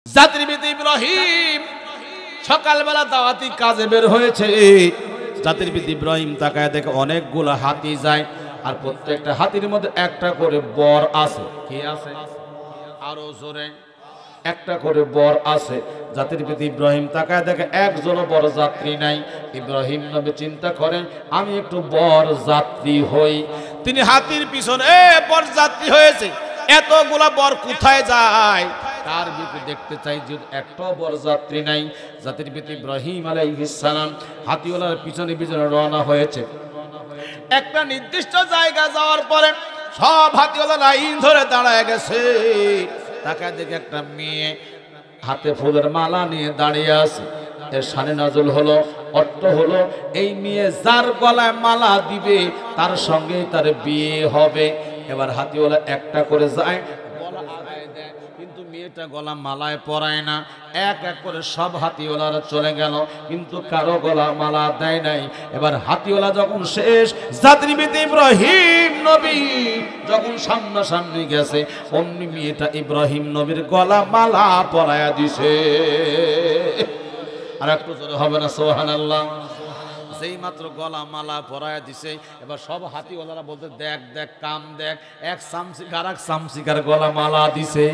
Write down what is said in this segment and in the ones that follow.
জাতির পিতা ইব্রাহিম সকালবেলা দাওয়াতি কাজে বের হয়েছে। জাতির পিতা ইব্রাহিম তাকায় দেখে অনেকগুলো হাতি যায়, আর প্রত্যেকটা হাতির মধ্যে একটা করে বর আছে। কে আছে? আরো জোরে, একটা করে বর আছে। জাতির পিতা ইব্রাহিম তাকায় দেখে একজনও বর যাত্রী নাই। ইব্রাহিম নবী চিন্তা করেন, আমি একটু বর যাত্রী হই। তিনি হাতির পিছনে বর যাত্রী হয়েছে। এতগুলা বর কোথায় যায় তার দিকে দেখতে চাই, যে একটাও বর যাত্রী নাই। জাতির পিতা ইব্রাহিম আলাইহিস সালাম হাতিওয়ালার পিছনে পিছনে রওনা হয়েছে। একটা নির্দিষ্ট জায়গা যাওয়ার পরে সব হাতিওয়ালা লাইন ধরে দাঁড়ায় গেছে। তাকায় দেখে একটা মেয়ে হাতে ফুলের মালা নিয়ে দাঁড়িয়ে আছে। এর শানে নাজুল হলো, অর্থ হলো এই মেয়ে যার গলায় মালা দিবে তার সঙ্গে তার বিয়ে হবে। এবার হাতিওয়ালা একটা করে যায়, গলা আগায় দেয়, কিন্তু মেয়েটা গলা মালায় পরায় না। এক এক করে সব হাতিওয়ালারা চলে গেল, কিন্তু কারো গলা মালা দেয় নাই। এবার হাতিওয়ালা যখন শেষ, জাতির পিতা ইব্রাহিম নবী যখন সামনাসামনি গেছে, অমনি মেয়েটা ইব্রাহিম নবীর গলা মালা পরায়া দিছে। আর একটু জোরে হবে না সুবহানাল্লাহ? যেই মাত্র গলা মালা পরায়া দিছে, এবার সব হাতিওয়ালারা বলতে, দেখ দেখ কাম দেখ, এক সামসিকার এক সামসিকার গলা মালা দিছে।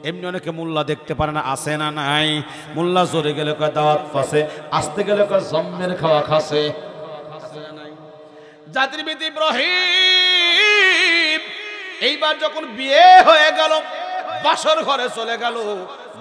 এমনি অনেকে মোল্লা দেখতে পারে না, আসে না নাই? মোল্লা জোরে গেলে কয় দাওয়াত পাছে, আসতে গেলে কয় জম্মের খাওয়া খাসে। জাতির পিতা ইব্রাহিম এইবার যখন বিয়ে হয়ে গেল, বাসর ঘরে চলে গেল।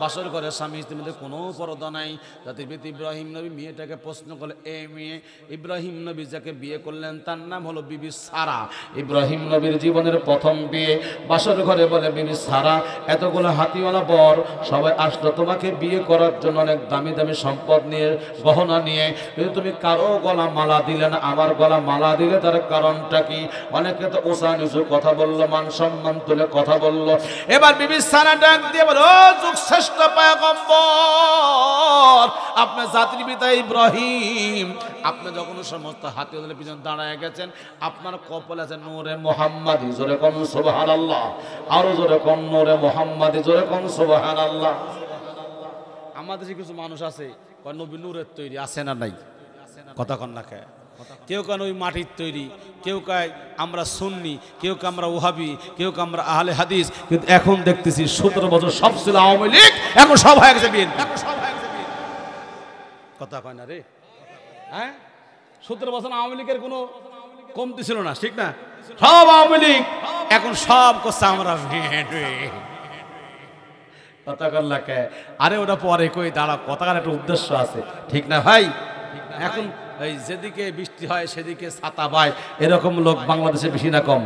বাসর ঘরে স্বামী স্ত্রীর মধ্যে কোনো পরদা নাই। জাতির পিতা ইব্রাহিম নবী মেয়েটাকে প্রশ্ন করলে, এই মেয়ে ইব্রাহিম নবী যাকে বিয়ে করলেন তার নাম হলো বিবি সারা। ইব্রাহিম নবীর জীবনের প্রথম বিয়ে। বাসর ঘরে বলে, বিবি সারা, এতগুলো হাতিওয়ালা বর সবাই আসলো তোমাকে বিয়ে করার জন্য, অনেক দামি দামি সম্পদ নিয়ে, গহনা নিয়ে, কিন্তু তুমি কারো গলা মালা দিলে না, আমার গলা মালা দিলে তার কারণটা কি? অনেকে তো উঁচা নিচু কথা বললো, মান সম্মান তুলে কথা বললো। এবার বিবি সারা ডাক দিয়ে বলো, যুগ শ্রেষ্ঠ পয়গম্বর, আপনার জাতির পিতা ইব্রাহিম, আপনি যখন সমস্ত হাতিওয়ালাদের পিছনে দাঁড়ায় গেছেন, আপনার কপালে আছে নূরে মুহাম্মাদি। জোরে কোন সুবহানাল্লাহ? আরো জোরে কোন নূরে মুহাম্মাদি, জোরে কোন সুবহানাল্লাহ? আমাদের কিছু মানুষ আছে কয় নবী নূরের তৈরি, আছে না নাই? কথা কন না কে? কেউ কেন ওই মাটির তৈরি, কেউ কয় আমরা সুন্নি, কেউ কে আমরা ওহাবি, কেউ কে আমরা আহলে হাদিস। কিন্তু এখন দেখতেছি 17 বছর সব ছিল আওয়ামী লীগ, এখন সব হয়ে গেছে বিএনপি। কথা কয় না রে? হ্যাঁ, 17 বছর আওয়ামী লীগের কোনো কমতি ছিল না, ঠিক না? সব আওয়ামী লীগ, এখন সব করছে আমরা। কথা কন না কে? আরে ওটা পরে কই, দাঁড়া, কথার একটা উদ্দেশ্য আছে, ঠিক না ভাই? এখন এই যেদিকে বৃষ্টি হয় সেদিকে ছাতা পায়, এরকম লোক বাংলাদেশে বেশি না কম?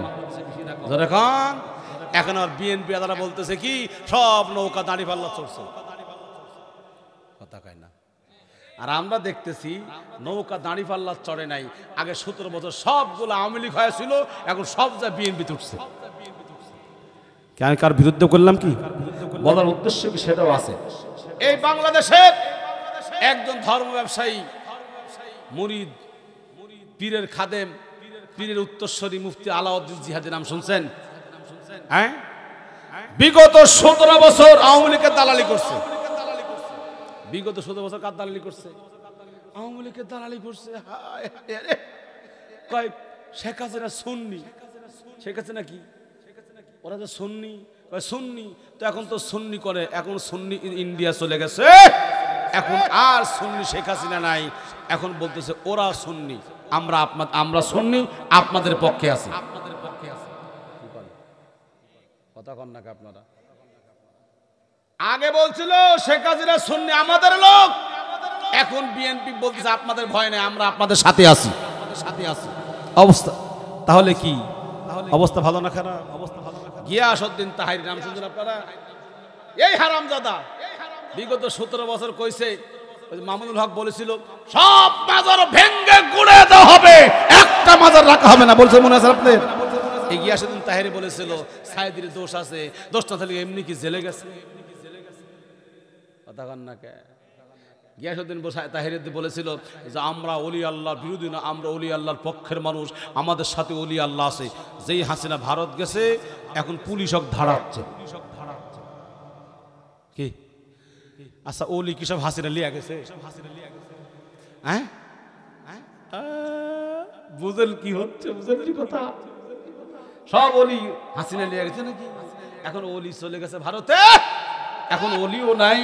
যখন এখন আর বিএনপি তারা বলতেছে কি, সব নৌকা দাঁড়ি পাল্লা চড়ছে। কথা কয় না? আর আমরা দেখতেছি নৌকা দাঁড়ি পাল্লা চড়ে নাই। আগে 17 বছর সবগুলো আওয়ামী লীগ হয়েছিল, এখন সব যা বিএনপি উঠছে। কেন কার বিরুদ্ধে করলাম কি বলার উদ্দেশ্য কি সেটাও আছে। এই বাংলাদেশের একজন ধর্ম ব্যবসায়ী, মুরিদ, পীরের খাদেম, পীরের উত্তরসূরি মুফতি আলাউদ্দিন জিহাদের নাম শুনছেন? হ্যাঁ, বিগত 17 বছর আওয়ামী লীগের দালালি করছে। বিগত 17 বছর কার দালালি করছে? আওয়ামী লীগের দালালি করছে। কয় শেখ হাসিনা সুন্নি। শেখ হাসিনা কি? ওরা যে সুন্নি, কয় সুন্নি তো এখন তো সুন্নি করে, এখন সুন্নি ইন্ডিয়া চলে গেছে, এখন আর সুন্নি শেখ হাসিনা নাই। এখন বলতেছে ওরা সুন্নি, আমরা সুন্নি, আপনাদের পক্ষে আছি। কথা কন না আপনারা? আগে বলছিল শেখ হাসিনা সুন্নি, আমাদের লোক, এখন বিএনপি বলতেছে আপনাদের ভয় নেই, আমরা আপনাদের সাথে আছি। অবস্থা তাহলে কি? অবস্থা ভালো না খারাপ? গিয়াসউদ্দিন তাহেরী নাম শুনছেন আপনারা? এই হারামজাদা বিগত 17 বছর কইছে, মামুনুল হক বলেছিল সব মাজার ভেঙে গুড়ে দেওয়া হবে, একটা মাজার রাখা হবে না, বলছে মনে আছে আপনাদের? এই গিয়াসউদ্দিন তাহেরী বলেছিল সাইদির দোষ আছে, দোষটা তাহলে এমনি কি জেলে গেছে? কথা কন না কে? গিয়াসউদ্দিন তাহেরী বলেছিল যে আমরা ওলি আল্লাহর বিরোধী না, আমরা ওলি আল্লাহর পক্ষের মানুষ, আমাদের সাথে ওলি আল্লাহ আছে। যেই হাসিনা ভারত গেছে, এখন পুলিশ ধারাচ্ছে। কি আচ্ছা ওলি কি সব হাসিনা লিয়া গেছে? হ্যাঁ বুঝেন কি হচ্ছে, বুঝেন কি কথা? সব ওলি হাসিনা লিয়া গেছে নাকি? এখন ওলি চলে গেছে ভারতে, এখন ওলিও নাই,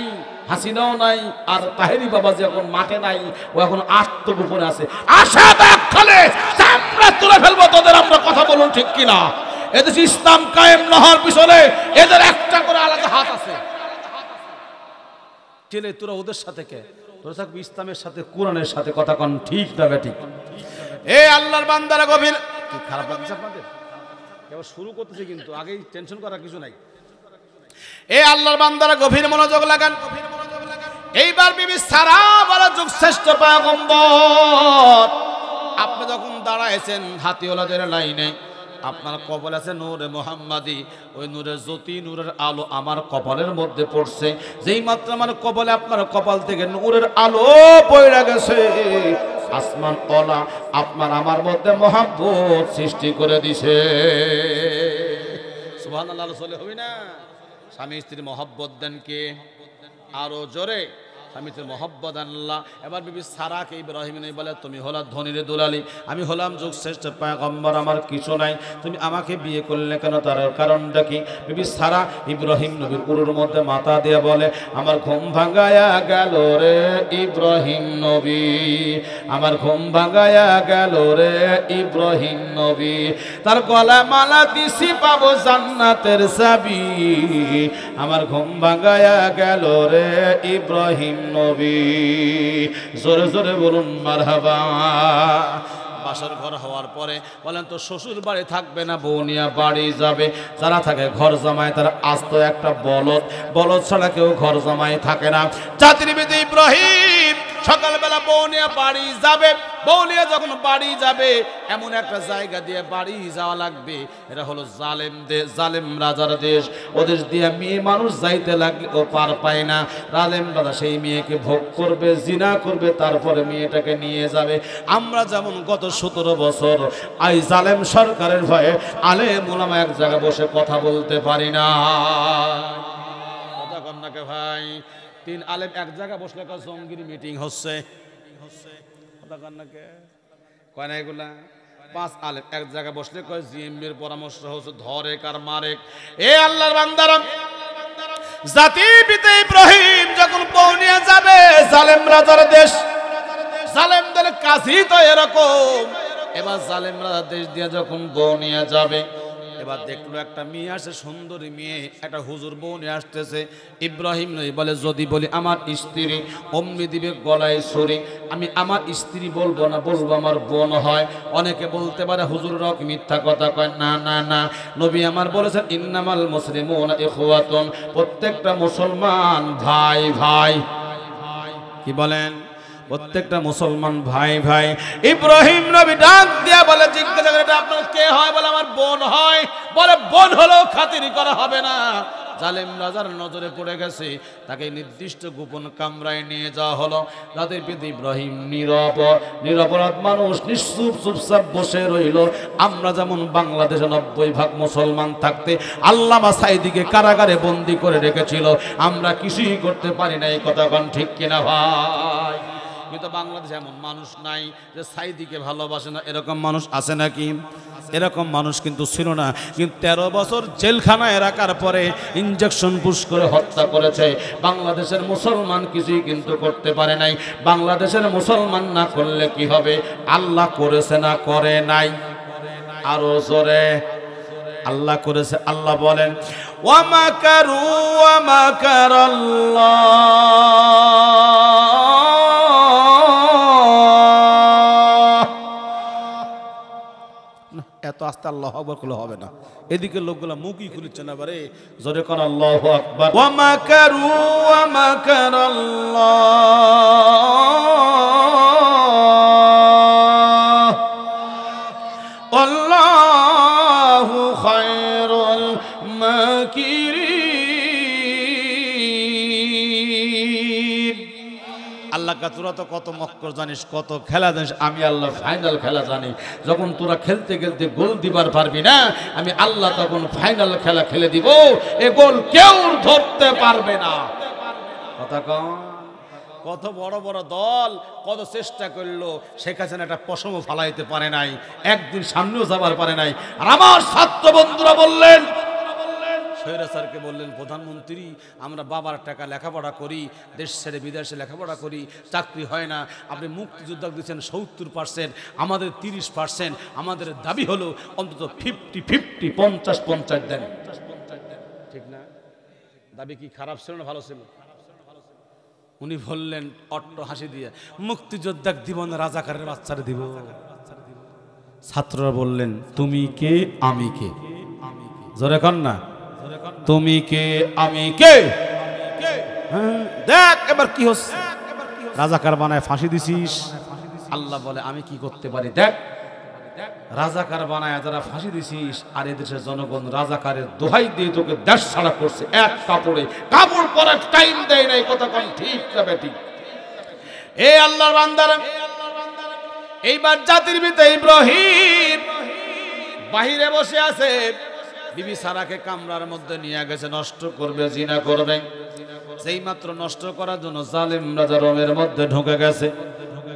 হাসিনাও নাই, আর তাহেরি বাবাজি এখন মাঠে নাই, ও এখন আত্মগোপনে আছে। আশা ব্যাখ্যালে চামড়া তুলে ফেলবো তোদের, আমরা কথা বলুন ঠিক কিনা? এদেশ ইসলাম কায়েম না হওয়ার পিছনে এদের একটা করে আলাদা হাত আছে। ছেলে তোরা ওদের সাথে কে? তোরা থাকবি ইসলামের সাথে, কোরআনের সাথে, কথা কন ঠিক না বেঠিক? এই আল্লাহর বান্দারা গভীর কি খারাপ লাগছে আপনাদের? কেবল শুরু করতেছে কিন্তু আগেই টেনশন করার কিছু নাই। এই আল্লাহর বান্দারা গভীর মনোযোগ লাগান। এইবার বিবি সারা বড় যুগ শ্রেষ্ঠ পয়গম্বর। আপনি যখন দাঁড়াইছেন হাতিওয়ালাদের লাইনে, আপনার কপালে আছে নূরে মুহাম্মাদি, ওই নূরের জ্যোতি, নূরের আলো আমার কপালের মধ্যে পড়ছে। যেই মাত্র আমার কপালে, আপনার কপাল থেকে নূরের আলো পড়ে গেছে, আসমান ওলা আপনার আমার মধ্যে মহব্বত সৃষ্টি করে দিছে। সুবহানাল্লাহ চলে হবে না? স্বামী স্ত্রীর মহব্বত দেন কে? আরো জোরে স্বামী স্ত্রীর মহব্বত আল্লাহ। এবার বিবি সারাকে ইব্রাহিম নেই বলে, তুমি হলা ধনীর দুলালি, আমি হলাম যুগ শ্রেষ্ঠ পয়গম্বর, আমার কিছু নাই, তুমি আমাকে বিয়ে করলে কেন? তার কারণটা কি? বিবি সারা ইব্রাহিম নবীর উরুর মধ্যে মাথা দিয়ে বলে, আমার ঘুম ভাঙায়া গেল রে ইব্রাহিম নবী, আমার ঘুম ভাঙায়া গেল রে ইব্রাহিম নবী, তার গলা মালা দিছি পাবো জান্নাতের চাবি, আমার ঘুম ভাঙায়া গেল রে ইব্রাহিম নবী। জোরে জোরে বলুন মারহাবা। বাসার ঘর হওয়ার পরে বলেন তো শ্বশুর বাড়ি থাকবে না, বউ নিয়ে বাড়ি যাবে। যারা থাকে ঘর জামাই তারা আস্ত একটা বলদ, বলদ ছাড়া কেউ ঘর জামাই থাকে না। জাতির পিতা ইব্রাহিম সকালবেলা বউ নিয়ে বাড়ি যাবে। বউ নিয়ে যখন বাড়ি যাবে, এমন একটা জায়গা দিয়ে বাড়ি যাওয়া লাগবে, এটা হলো জালেম দেশ, জালেম রাজার দেশ। ও দেশ দিয়ে মেয়ে মানুষ যাইতে লাগলে ও পার পায় না। জালেম রাজা সেই মেয়েকে ভোগ করবে, জিনা করবে, তারপরে মেয়েটাকে নিয়ে যাবে। আমরা যেমন গত 17 বছর এই জালেম সরকারের ভয়ে আলেম ওলামা এক জায়গায় বসে কথা বলতে পারি না। কথা কন নাকি ভাই? 3 আলেম এক জায়গায় বসলে জঙ্গির মিটিং হচ্ছে, কথা কন নাকি? কয় না এগুলা? 5 আলেম এক জায়গায় বসলে কয় জিএমবির পরামর্শ হচ্ছে ধরে কার মারে। এ আল্লাহর বান্দারা, জাতির পিতা ইব্রাহিম যখন বউ নিয়ে যাবে জালেম রাজার দেশ, জালেমদের কাজই তো এরকম। এবার জালেম রাজার দেশ দিয়ে যখন বউ নিয়ে যাবে, এবার দেখলো একটা মেয়ে আসে, সুন্দরী মেয়ে, একটা হুজুর বউ নিয়ে আসতেছে। ইব্রাহিম নই বলে, যদি বলি আমার স্ত্রী, অমনি দিবে গলায় ছুরি। আমি আমার স্ত্রী বলবো না, বলবো আমার বোন হয়। অনেকে বলতে পারে হুজুর রক মিথ্যা কথা কয়। না না না, নবী আমার বলেছেন ইন্নামাল মুসলিমুনা ইখওয়াতুন, প্রত্যেকটা মুসলমান ভাই ভাই। কি বলেন? প্রত্যেকটা মুসলমান ভাই ভাই। ইব্রাহিম নবী ডাক দিয়া বলে, জিজ্ঞাসা করে আপনার কে হয়? বলে আমার বোন হয়। বলে বোন হলেও খাতির করা হবে না। জালেম রাজার নজরে পড়ে গেছে, তাকে নির্দিষ্ট গোপন কামরায় নিয়ে যাওয়া হলো। তাদের পিতা ইব্রাহিম নিরপরাধ মানুষ, নিশ্চুপ চুপচাপ বসে রইল। আমরা যেমন বাংলাদেশে 90% মুসলমান থাকতে আল্লামা সাঈদীকে কারাগারে বন্দী করে রেখেছিল, আমরা কিছুই করতে পারি না। এই কথা কোন ঠিক কিনা ভাই? কিন্তু বাংলাদেশে এমন মানুষ নাই যে সাঈদীকে ভালোবাসে না, এরকম মানুষ আছে নাকি? এরকম মানুষ কিন্তু ছিল না। কিন্তু 13 বছর জেলখানায় রাখার পরে ইনজেকশন পুশ করে হত্যা করেছে। বাংলাদেশের মুসলমান কিছুই কিন্তু করতে পারে নাই। বাংলাদেশের মুসলমান না করলে কি হবে? আল্লাহ করেছে না করে নাই? আরো জোরে আল্লাহ করেছে। আল্লাহ বলেন, ওয়া মাকারু ওয়া মাকারাল্লাহ। এত আস্তে আল্লাহু আকবার করলে হবে না, এদিকে লোকগুলা মুখই খুলছে না। বারে জোরে কোন আল্লাহু আকবার। ওয়া মাকারু ওয়া মাকারাল্লাহ আল্লাহু খায়রুল মাকিরিন। আল্লাহ কা তোরা তো কত মক্কর জানিস, কত খেলা জানিস, আমি আল্লাহ ফাইনাল খেলা জানি। যখন তোরা খেলতে খেলতে গোল দিবার পারবি না, আমি আল্লাহ তখন ফাইনাল খেলা খেলে দিব, এ গোল কেউ ধরতে পারবে না। কথা কম। কত বড় বড় দল কত চেষ্টা করলো, শেখ হাসিনা একটা পশম ফালাইতে পারে নাই, একদিন সামনেও যাবার পারে নাই। আর আমার ছাত্র বন্ধুরা বললেন, স্বৈরাচারকে বললেন, প্রধানমন্ত্রী আমরা বাবার টাকা লেখাপড়া করি, দেশ ছেড়ে বিদেশে লেখাপড়া করি, চাকরি হয় না, আপনি মুক্তিযোদ্ধা দিচ্ছেন 70%, আমাদের 30%, আমাদের দাবি হলো অন্তত 50-50, 50-50 দেন। ঠিক না? দাবি কি খারাপ ছিল না ভালো ছিল? উনি বললেন অট্ট হাসি দিয়ে, মুক্তিযোদ্ধা দিব না, রাজাকারের বাচ্চারা দিব। ছাত্ররা বললেন, তুমি কে আমি কে? জোরে কর না, তুমি কে আমি কে? দেখ এবার কি হচ্ছে, রাজাকার বানায় ফাঁসি দিছিস। আল্লাহ বলে আমি কি করতে পারি দেখ, রাজাকার বানায় যারা ফাঁসি দিছিস, আর এদেশের জনগণ রাজাকারের দোহাই দিয়ে তোকে দেশ ছাড়া করছে, এক কাপড়ে কাপড় পরার টাইম দেয় নাই। কথা কোন ঠিক না বেঠিক? এই আল্লাহর বান্দারা, এইবার জাতির পিতা ইব্রাহিম বাহিরে বসে আছে, বিবি সারাকে কামরার মধ্যে নিয়ে গেছে, নষ্ট করবে, জিনা করবে। সেই মাত্র নষ্ট করার জন্য জালেম রাজা রোমের মধ্যে ঢুকে গেছে।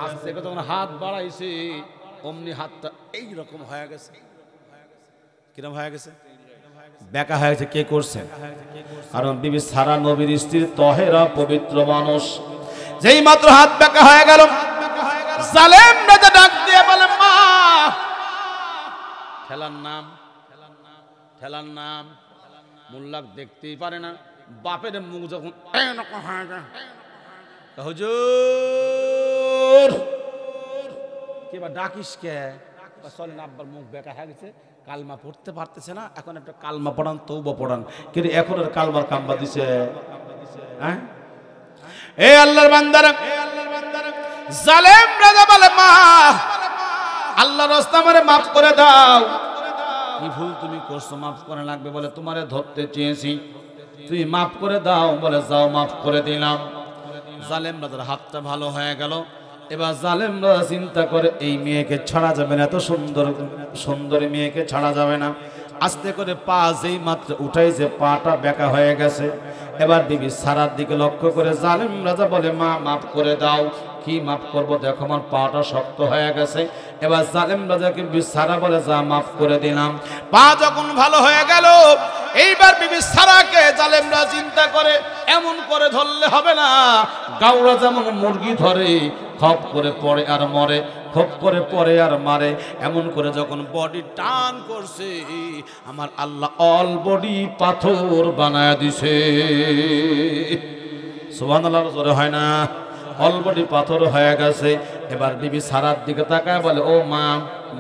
আস্তে করে তখন হাত বাড়াইছে, অমনি হাতটা এইরকম হয়ে গেছে। কিরকম হয়ে গেছে? বেঁকা হয়ে গেছে। কে করছে? কারণ বিবি সারা নবীর স্ত্রী, তহেরা, পবিত্র মানুষ। যেই মাত্র হাত বেঁকা হয়ে গেল, জালেম রাজা ডাক দিয়ে বলে, মা। ঠেলার নাম, ঠেলার নাম মোল্লাক দেখতেই পারে না, বাপের মুখ যখন হুজুর কে বা ডাকিস কে, চলেন আব্বার মুখ বেঁকা হয়ে গেছে, কালমা পড়তে পারতেছে না, এখন একটা কালমা পড়ান, তওবা পড়ান। কিন্তু এখন আর কালমার কাম্বা দিছে। হ্যাঁ, এ আল্লাহর বান্দারা, জালেম রাজা বলে, মা আল্লাহর রাস্তা আমারে মাফ করে দাও। কি ভুল তুমি করছো, মাফ করে লাগবে? বলে তোমারে ধরতে চেয়েছি, তুই মাফ করে দাও। বলে যাও, মাফ করে দিলাম। জালেম রাজার হাতটা ভালো হয়ে গেল। এবার জালেম রাজা চিন্তা করে, এই মেয়েকে ছাড়া যাবে না, এত সুন্দর সুন্দরী মেয়েকে ছাড়া যাবে না। আস্তে করে পা যেই মাত্র উঠাইছে, পাটা বেঁকা হয়ে গেছে। এবার বিবি সারার দিকে লক্ষ্য করে জালেম রাজা বলে, মা মাফ করে দাও। কি মাফ করবো, দেখো আমার পাটা শক্ত হয়ে গেছে। এবার জালেম রাজাকে বিবি সারা বলে, যা মাফ করে দিলাম। পা যখন ভালো হয়ে গেল, এইবার বিবি সারাকে জালেম রাজা চিন্তা করে, এমন করে ধরলে হবে না, গাউরা যেমন মুরগি ধরে, খপ করে পড়ে আর মরে, খপ করে পড়ে আর মারে, এমন করে যখন বডি টান করছে, আমার আল্লাহ অল বডি পাথর বানায় দিছে। সুবহানাল্লাহ, জোরে হয় না? অল বডি পাথর হয়ে গেছে। এবার বিবি সারার দিকে তাকায় বলে, ও মা,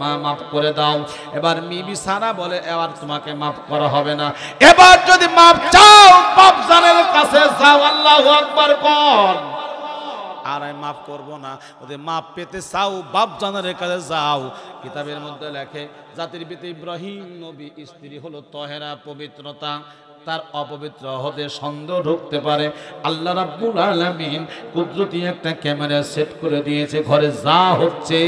মা মাফ করে দাও। এবার বিবি সারা বলে, এবার তোমাকে মাফ করা হবে না, এবার যদি মাফ চাও বাপ জানের কাছে যাও, আল্লাহু আকবার কর। আর আমি মাফ করবো না, ওদের মাফ পেতে চাও বাপ জানের কাছে যাও। কিতাবের মধ্যে লেখে, জাতির পিতা ইব্রাহিম নবী স্ত্রী হলো তহেরা, পবিত্রতা। তার অপবিত্র হতে সন্দেহ ঢুকতে পারে। আল্লাহ রাব্বুল আলামিন কুদরতি একটা ক্যামেরা সেট করে দিয়েছে, ঘরে যা হচ্ছে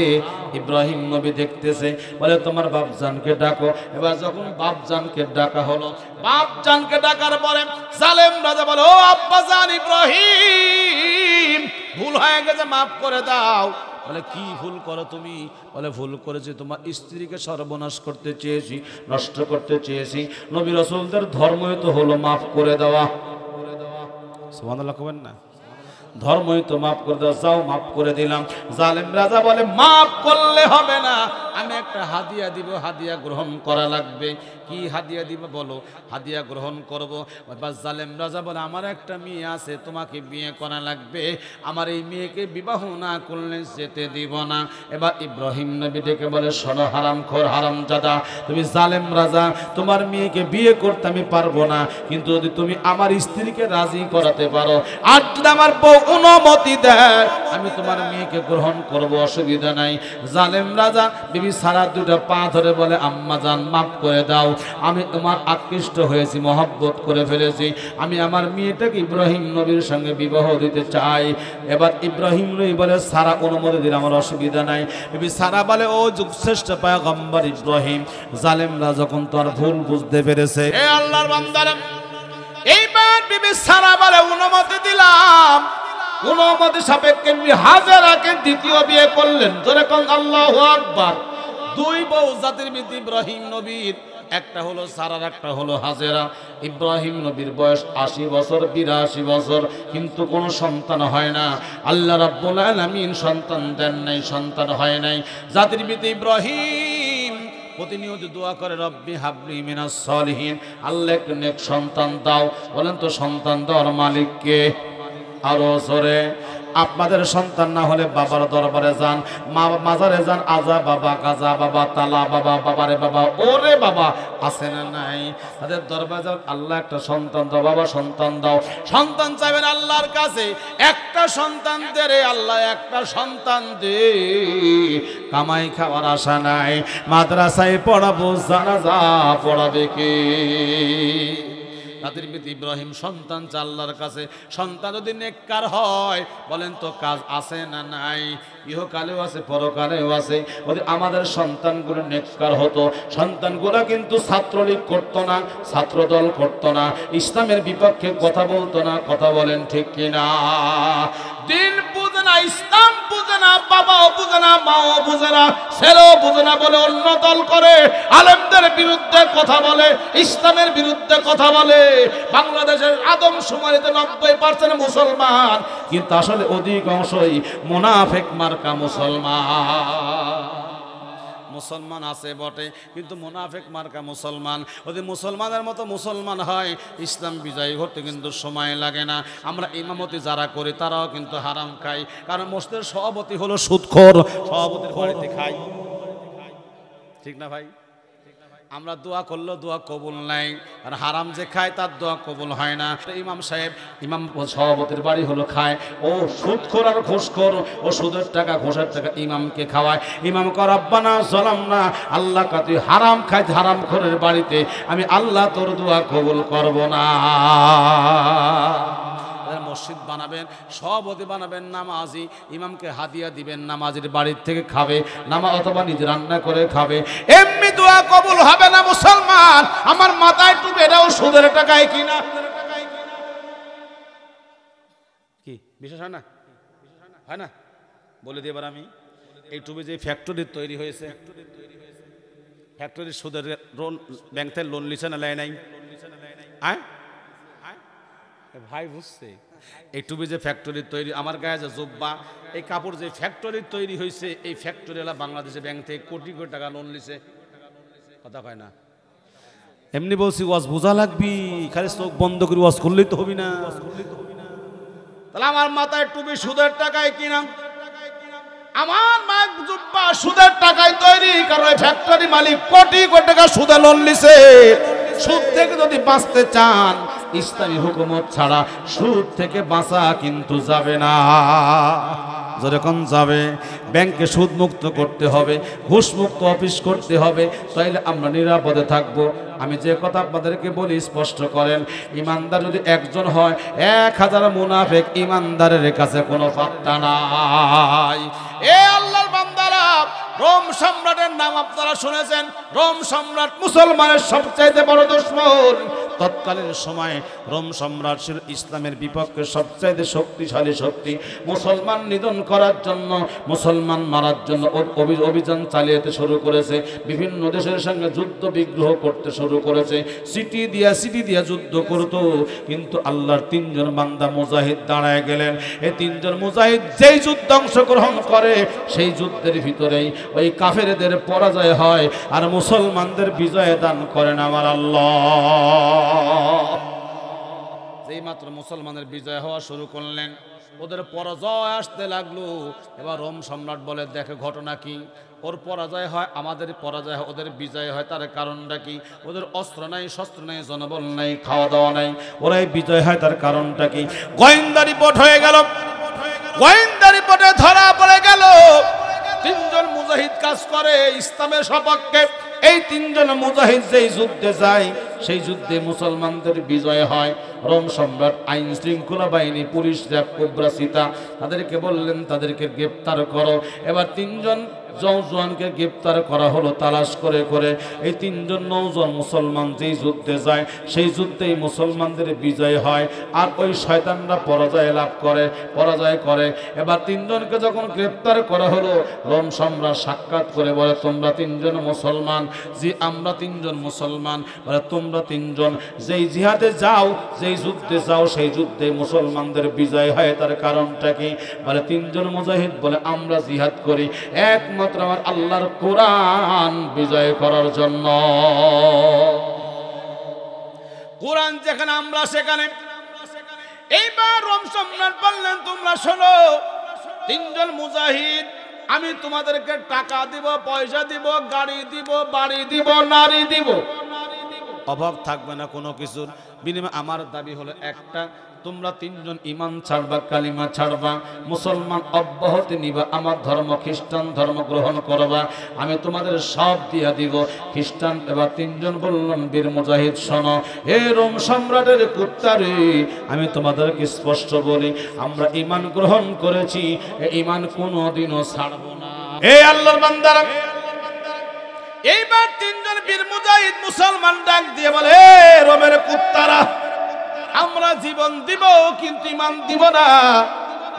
ইব্রাহিম নবী দেখতেছে। বলে তোমার বাপজানকে ডাকো। এবার যখন বাপজানকে ডাকা হলো, বাপজানকে ডাকার পরে জালেম রাজা বলে, ও আব্বাজান ইব্রাহিম, ভুল হয়ে গেছে, মাফ করে দাও। বলে কি ভুল করো তুমি? বলে ভুল করেছি, তোমার স্ত্রীকে সর্বনাশ করতে চেয়েছি, নষ্ট করতে চেয়েছি। নবী রাসূলদের ধর্মই তো হলো মাফ করে দেওয়া। সুবহানাল্লাহ কবেন না? ধর্মই তো মাফ করে দেওয়া। যাও, মাফ করে দিলাম। জালেম রাজা বলে, মাফ করলে হবে না, আমি একটা হাদিয়া দিব, হাদিয়া গ্রহণ করা লাগবে। কি হাদিয়া দিব বলো? হাদিয়া গ্রহণ করব। এবার জালেম রাজা বলে, আমার একটা মেয়ে আছে, তোমাকে বিয়ে করা লাগবে, আমার এই মেয়েকে বিবাহ না করলে যেতে দিব না। এবার ইব্রাহিম নবী ডেকে বলে, শোনো হারামখোর, হারামজাদা, তুমি জালেম রাজা, তোমার মেয়েকে বিয়ে করতে আমি পারবো না, কিন্তু যদি তুমি আমার স্ত্রীকে রাজি করাতে পারো, আর যদি আমার বউ অনুমতি দেয়, আমি তোমার মেয়েকে গ্রহণ করব, অসুবিধা নাই। জালেম রাজা বিবি সারা দুটা পা ধরে বলে, আম্মা জান মাফ করে দাও, আমি তোমার আকৃষ্ট হয়েছি, মহব্বত করে ফেলেছি, আমি আমার মেয়েটাকে ইব্রাহিম নবীর সঙ্গে বিবাহ দিতে চাই। এবার ইব্রাহিম নবী বলে, সারা অনুমতি দিলে আমার অসুবিধা নাই। বিবি সারা বলে, ও যুগশ্রেষ্ঠ পয়গম্বর ইব্রাহিম, জালেমরা যখন তোর ভুল বুঝতে পেরেছে, হে আল্লাহর বান্দারা, এইবার বিবি সারা বলে, অনুমতি দিলাম, অনুমতি সাপেক্ষে হাজেরাকে দ্বিতীয় বিয়ে করলেন। জোরে কোন আল্লাহু আকবার। দুই বউ জাতির পিতা ইব্রাহিম নবীর, একটা হলো সারার, একটা হলো হাজেরা। ইব্রাহিম নবীর বয়স 80 বছর, 82 বছর, কিন্তু কোনো সন্তান হয় না। আল্লাহ রাব্বুল আলামিন সন্তান দেন নাই, সন্তান হয় নাই। জাতির পিতা ইব্রাহিম প্রতিনিয়ত দোয়া করে, রব্বি হাবলি মিনাস সলিহিন, আল্লাহ একটু নেক সন্তান দাও। বলেন তো সন্তান দেওয়ার মালিক কে? আরো জোরে। আপনাদের সন্তান না হলে বাবার দরবারে যান, মাজারে যান, আজা বাবা, গাজা বাবা, তালা বাবা, বাবারে বাবা, ওরে বাবা, আছে না নাই? তাদের দরবারে যান, আল্লাহ একটা সন্তান দাও, বাবা সন্তান দাও। সন্তান চাইবেন আল্লাহর কাছে, একটা সন্তান দে রে আল্লাহ, একটা সন্তান দে। কামাই খাওয়ার আশা নাই, মাদ্রাসায় পড়াবো, জানাজা পড়াবে কে? জাতির পিতা ইব্রাহিম সন্তান চায় আল্লাহর কাছে। সন্তান যদি নেককার হয়, বলেন তো কাজ আছে না নাই? ইহকালেও আছে, পরকালেও আছে। যদি আমাদের সন্তানগুলো নেককার হতো, সন্তানগুলো কিন্তু ছাত্রলীগ করতো না, ছাত্রদল করতো না, ইসলামের বিপক্ষে কথা বলতো না। কথা বলেন ঠিক কিনা? দিন বুঝে না, ইসলাম বুঝে না, বাবাও বুঝে না, মাও বুঝে না, ছেলেও বুঝে না বলে অন্য দল করে, আলেমদের বিরুদ্ধে কথা বলে, ইসলামের বিরুদ্ধে কথা বলে। বাংলাদেশের আদমশুমারিতে 90% মুসলমান, কিন্তু আসলে অধিকাংশই মুনাফিক মার্কা মুসলমান। মুসলমান আছে বটে, কিন্তু মুনাফিক মার্কা মুসলমান। যদি মুসলমানের মতো মুসলমান হয়, ইসলাম বিজয়ী করতে কিন্তু সময় লাগে না। আমরা ইমামতি যারা করি তারাও কিন্তু হারাম খাই, কারণ মসজিদের সভাপতি হলো সুদখোর, সভাপতির বাড়িতে খাই। ঠিক না ভাই? আমরা দোয়া করলেও দোয়া কবুল নাই, আর হারাম যে খায় তার দোয়া কবুল হয় না। ইমাম সাহেব, ইমাম সভাপতির বাড়ি হলো খায়, ও সুদখোর আর ঘুষখোর, ও সুদের টাকা ঘুষের টাকা ইমামকে খাওয়ায়। ইমাম কর রব্বানা যালামনা, আল্লাহ কা তুই হারাম খাই, হারাম খোরের বাড়িতে আমি আল্লাহ তোর দোয়া কবুল করব না। মসজিদ বানাবেন, সভাপতি বানাবেন নামাজি, ইমামকে হাদিয়া দিবেন, নামাজির বাড়ির থেকে খাবে, অথবা নিজে রান্না করে খাবে। এমনি দোয়া কবুল হবে না। মুসলমান আমার মাথায় টুপি, এটাও সুদের টাকায় কিনা। কি বিশেষ হয় না? হয় না? বলে দিই এবার আমি, এই টুপি যে ফ্যাক্টরির তৈরি হয়েছে, ফ্যাক্টরির সুদের ব্যাংক থেকে লোন লিছে না, লেয় নাই? ভাই বুঝছে, এই টুপি যে ফ্যাক্টরির তৈরি, আমার গায়ে যে জুব্বা, এই কাপড় যে ফ্যাক্টরির তৈরি হয়েছে, এই ফ্যাক্টরিওয়ালা বাংলাদেশে ব্যাংক থেকে কোটি কোটি টাকা লোন লিছে। কথা কয় না? এমনি বলছি ওয়াজ বোঝা লাগবি, খালি চোখ বন্ধ করে ওয়াজ করলেই তো হবি না। তাহলে আমার মাথায় টুপি সুদের টাকায় কিনা, আমার মা জুব্বা সুদের টাকায় তৈরি, কারণ ওই ফ্যাক্টরি মালিক কোটি কোটি টাকা সুদে লোন লিছে। সুদ থেকে যদি বাঁচতে চান, ইসলামী হুকুমত ছাড়া সুদ থেকে বাঁচা কিন্তু যাবে না। যখন যাবে, ব্যাংকে সুদ মুক্ত করতে হবে, ঘুষ মুক্ত অফিস করতে হবে, তাইলে আমরা নিরাপদে থাকবো। আমি যে কথা আপনাদেরকে বলি স্পষ্ট করেন, ইমানদার যদি একজন হয়, 1000 মুনাফিক ইমানদারের কাছে কোনো পাত্তা নাই। এ আল্লাহর বান্দারা, রোম সম্রাটের নাম আপনারা শুনেছেন। রোম সম্রাট মুসলমানের সবচাইতে বড় দুশমন। তৎকালীন সময়ে রোম সম্রাট ছিল ইসলামের বিপক্ষে সবচাইতে শক্তিশালী শক্তি। মুসলমান নিধন করার জন্য, মুসলমান মারার জন্য অভিযান চালিয়ে শুরু করেছে। বিভিন্ন দেশের সঙ্গে যুদ্ধ বিগ্রহ করতে শুরু করেছে। সিটি দিয়া যুদ্ধ করত, কিন্তু আল্লাহর 3 জন বান্দা মুজাহিদ দাঁড়ায় গেলেন। এই 3 জন মুজাহিদ যেই যুদ্ধে অংশগ্রহণ করে, সেই যুদ্ধের ভিতরেই ওই কাফেরদের পরাজয় হয়, আর মুসলমানদের বিজয় দান করেন আমার আল্লাহ। যেই মাত্র মুসলমানের বিজয় হওয়া শুরু করলেন, ওদের পরাজয় আসতে লাগলো। এবার রোম সম্রাট বলে, দেখে ঘটনা কি? ওর পরাজয় হয়, আমাদের পরাজয় হয়, ওদের বিজয় হয়, তার কারণটা কি? ওদের অস্ত্র নাই, শস্ত্র নাই, জনবল নাই, খাওয়া দাওয়া নাই, ওরাই বিজয় হয়, তার কারণটা কি? গোয়েন্দা রিপোর্ট হয়ে গেল। গোয়েন্দা রিপোর্টে ধরা পড়ে গেল 3 জন মুজাহিদ কাজ করে ইসলামের সপক্ষে। এই 3 জন মুজাহিদ যেই যুদ্ধে যায়, সেই যুদ্ধে মুসলমানদের বিজয় হয়। রোম সম্রাট আইন শৃঙ্খলা বাহিনী, পুলিশ, র্যাব, কোবরা, সীতা, তাদেরকে বললেন তাদেরকে গ্রেপ্তার করো। এবার 3 জন নওজোয়ানকে গ্রেফতার করা হলো তালাশ করে করে। এই তিনজন নওজোয়ান মুসলমান যেই যুদ্ধে যায় সেই যুদ্ধেই মুসলমানদের বিজয় হয়, আর ওই শয়তানরা পরাজয় লাভ করে, পরাজয় করে। এবার তিনজনকে যখন গ্রেফতার করা হলো, রোম সম্রাট সাক্ষাৎ করে বলে, তোমরা তিনজন মুসলমান? জি, আমরা তিনজন মুসলমান। বলে, তোমরা তিনজন যেই জিহাদে যাও, যেই যুদ্ধে যাও, সেই যুদ্ধে মুসলমানদের বিজয় হয়, তার কারণটা কি? বলে, তিনজন মুজাহিদ বলে, আমরা জিহাদ করি একমাত্র আমার আল্লাহর কোরআন বিজয় করার জন্য। কোরআন যেখানে আমরা সেখানে। এইবার রোম সম্রাট বললেন, তোমরা শোনো, তিনজন মুজাহিদ, আমি তোমাদেরকে টাকা দিব, পয়সা দিব, গাড়ি দিব, বাড়ি দিব, নারী দিব, অভাব থাকবে না কোনো কিছুর বিনিময়ে। আমার দাবি হলো একটা, তোমরা তিনজন ইমান ছাড়বা, কালিমা ছাড়বা, মুসলমান অব্যাহতি নিবা, আমার ধর্ম খ্রিস্টান ধর্ম গ্রহণ করবা, আমি তোমাদের সব দিয়া দিব। খ্রিস্টান এবার তিনজন বললেন, বীর মুজাহিদ শোনো, হে রোম সম্রাটের কুত্তারে, আমি তোমাদেরকে স্পষ্ট বলি, আমরা ইমান গ্রহণ করেছি, এই ইমান কোনোদিনও ছাড়বো না। হে আল্লাহর বান্দারা, এইবার তিনজন বীর মুজাহিদ মুসলমান ডাক দিয়ে বলে, হে রোমের কুত্তারা, আমরা জীবন দিব কিন্তু ইমান দিব না।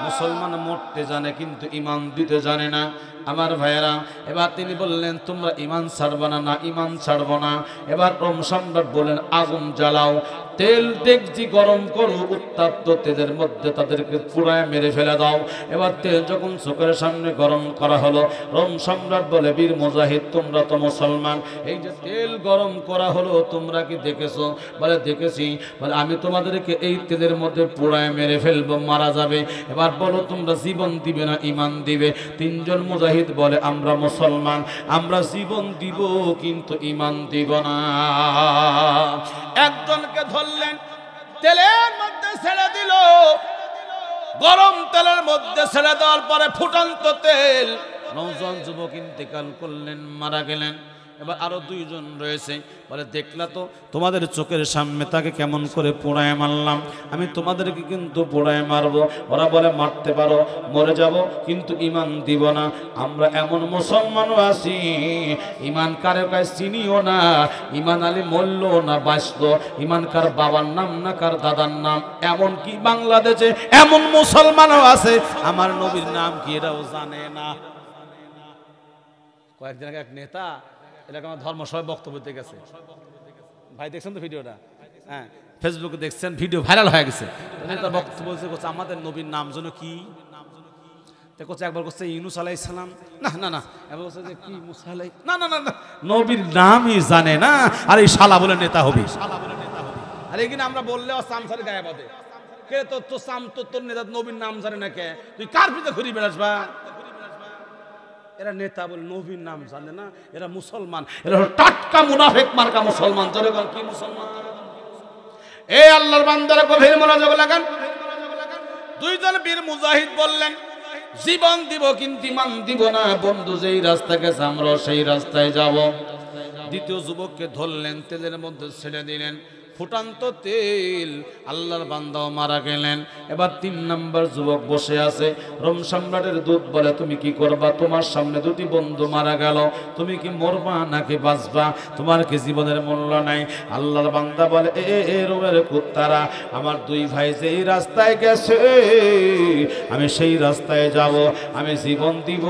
মুসলমান মরতে জানে কিন্তু ইমান দিতে জানে না। আমার ভাইয়েরা, এবার তিনি বললেন, তোমরা ইমান ছাড়বো না? না, ইমান ছাড়বো না। এবার রোম সম্রাট বললেন, আগুন জ্বালাও, তেল ডেকচি গরম করো, উত্তপ্ত তেলের মধ্যে তাদেরকে পুড়ায় মেরে ফেলে দাও। এবার তেল যখন চোখের সামনে গরম করা হলো, রোম সম্রাট বলে, বীর মুজাহিদ, তোমরা তো মুসলমান, এই যে তেল গরম করা হলো, তোমরা কি দেখেছো? বলে, দেখেছি। বলে, আমি তোমাদেরকে এই তেলের মধ্যে পুড়ায় মেরে ফেলবো, মারা যাবে। এবার বলো, তোমরা জীবন দিবে না ইমান দিবে? তিনজন মুজাহিদ বলে, আমরা মুসলমান, আমরা জীবন দিব কিন্তু ইমান দিব না। একজনকে ধরলেন, তেলের মধ্যে ছেড়ে দিল, গরম তেলের মধ্যে ছেড়ে দেওয়ার পরে ফুটন্ত তেল, নওজোয়ান যুবক ইন্তেকাল করলেন, মারা গেলেন। এবার আরো দুইজন রয়েছে, বলে, দেখলা তো তোমাদের চোখের সামনে তাকে কেমন করে পোড়ায় মারলাম, আমি তোমাদেরকে কিন্তু পোড়ায় মারবো। ওরা বলে, মারতে পারো, মরে যাব কিন্তু ইমান দিব না। আমরা এমন মুসলমানও আছি, ইমান কারো কাছে চিনিও না, ইমান আলী মরল না বাঁচল, ইমান কার বাবার নাম না কার দাদার নাম। এমন কি বাংলাদেশে এমন মুসলমানও আছে, আমার নবীর নাম কি এরাও জানে না। কয়েকদিন আগে এক নেতা এরকম ধর্ম সবাই বক্তব্য দিতে গেছে, ভাই দেখছেন তো ভিডিওটা? হ্যাঁ, ফেসবুকে দেখছেন, ভিডিও ভাইরাল হয়ে গেছে। তার বক্তব্য বলছে, আমাদের নবীর নাম যেন কি করছে, একবার করছে ইউনুস আলাইহিস সালাম, না না না, একবার করছে যে কি মুসা আলাই, না না না, নবীর নামই জানে না, আর এই শালা বলে নেতা হবে। আর এখানে আমরা বললে সামসার গায়ে বাঁধে, কে তোর সাম তোর নেতা নবীর নাম জানে না, কে তুই কার পিছনে ঘুরি বেড়াসবা? এরা নেতা বলে নবীর নাম জানে না, এরা মুসলমান, এরা টাটকা মুনাফিক মার্কা মুসলমান। কি মুসলমান? এ আল্লাহর বান্দারা গভীর মনোযোগ লাগান। দুইজন বীর মুজাহিদ বললেন, জীবন দিব কিন্তু ইমান দিব না। বন্ধু যেই রাস্তা গেছে আমরা সেই রাস্তায় যাব। দ্বিতীয় যুবককে ধরলেন, তেলের মধ্যে ছেড়ে দিলেন, ফুটান্ত তেল, আল্লাহর বান্দাও মারা গেলেন। এবার 3 নম্বর যুবক বসে আছে। রোম সম্রাটের দূত বলে, তুমি কি করবা? তোমার সামনে দুটি বন্ধু মারা গেল, তুমি কি মরবা নাকি বাঁচবা? তোমার কি জীবনের মূল্য নাই? আল্লাহর বান্দা বলে, এ রোমের কুত্তারা, আমার 2 ভাই যেই রাস্তায় গেছে আমি সেই রাস্তায় যাব। আমি জীবন দিব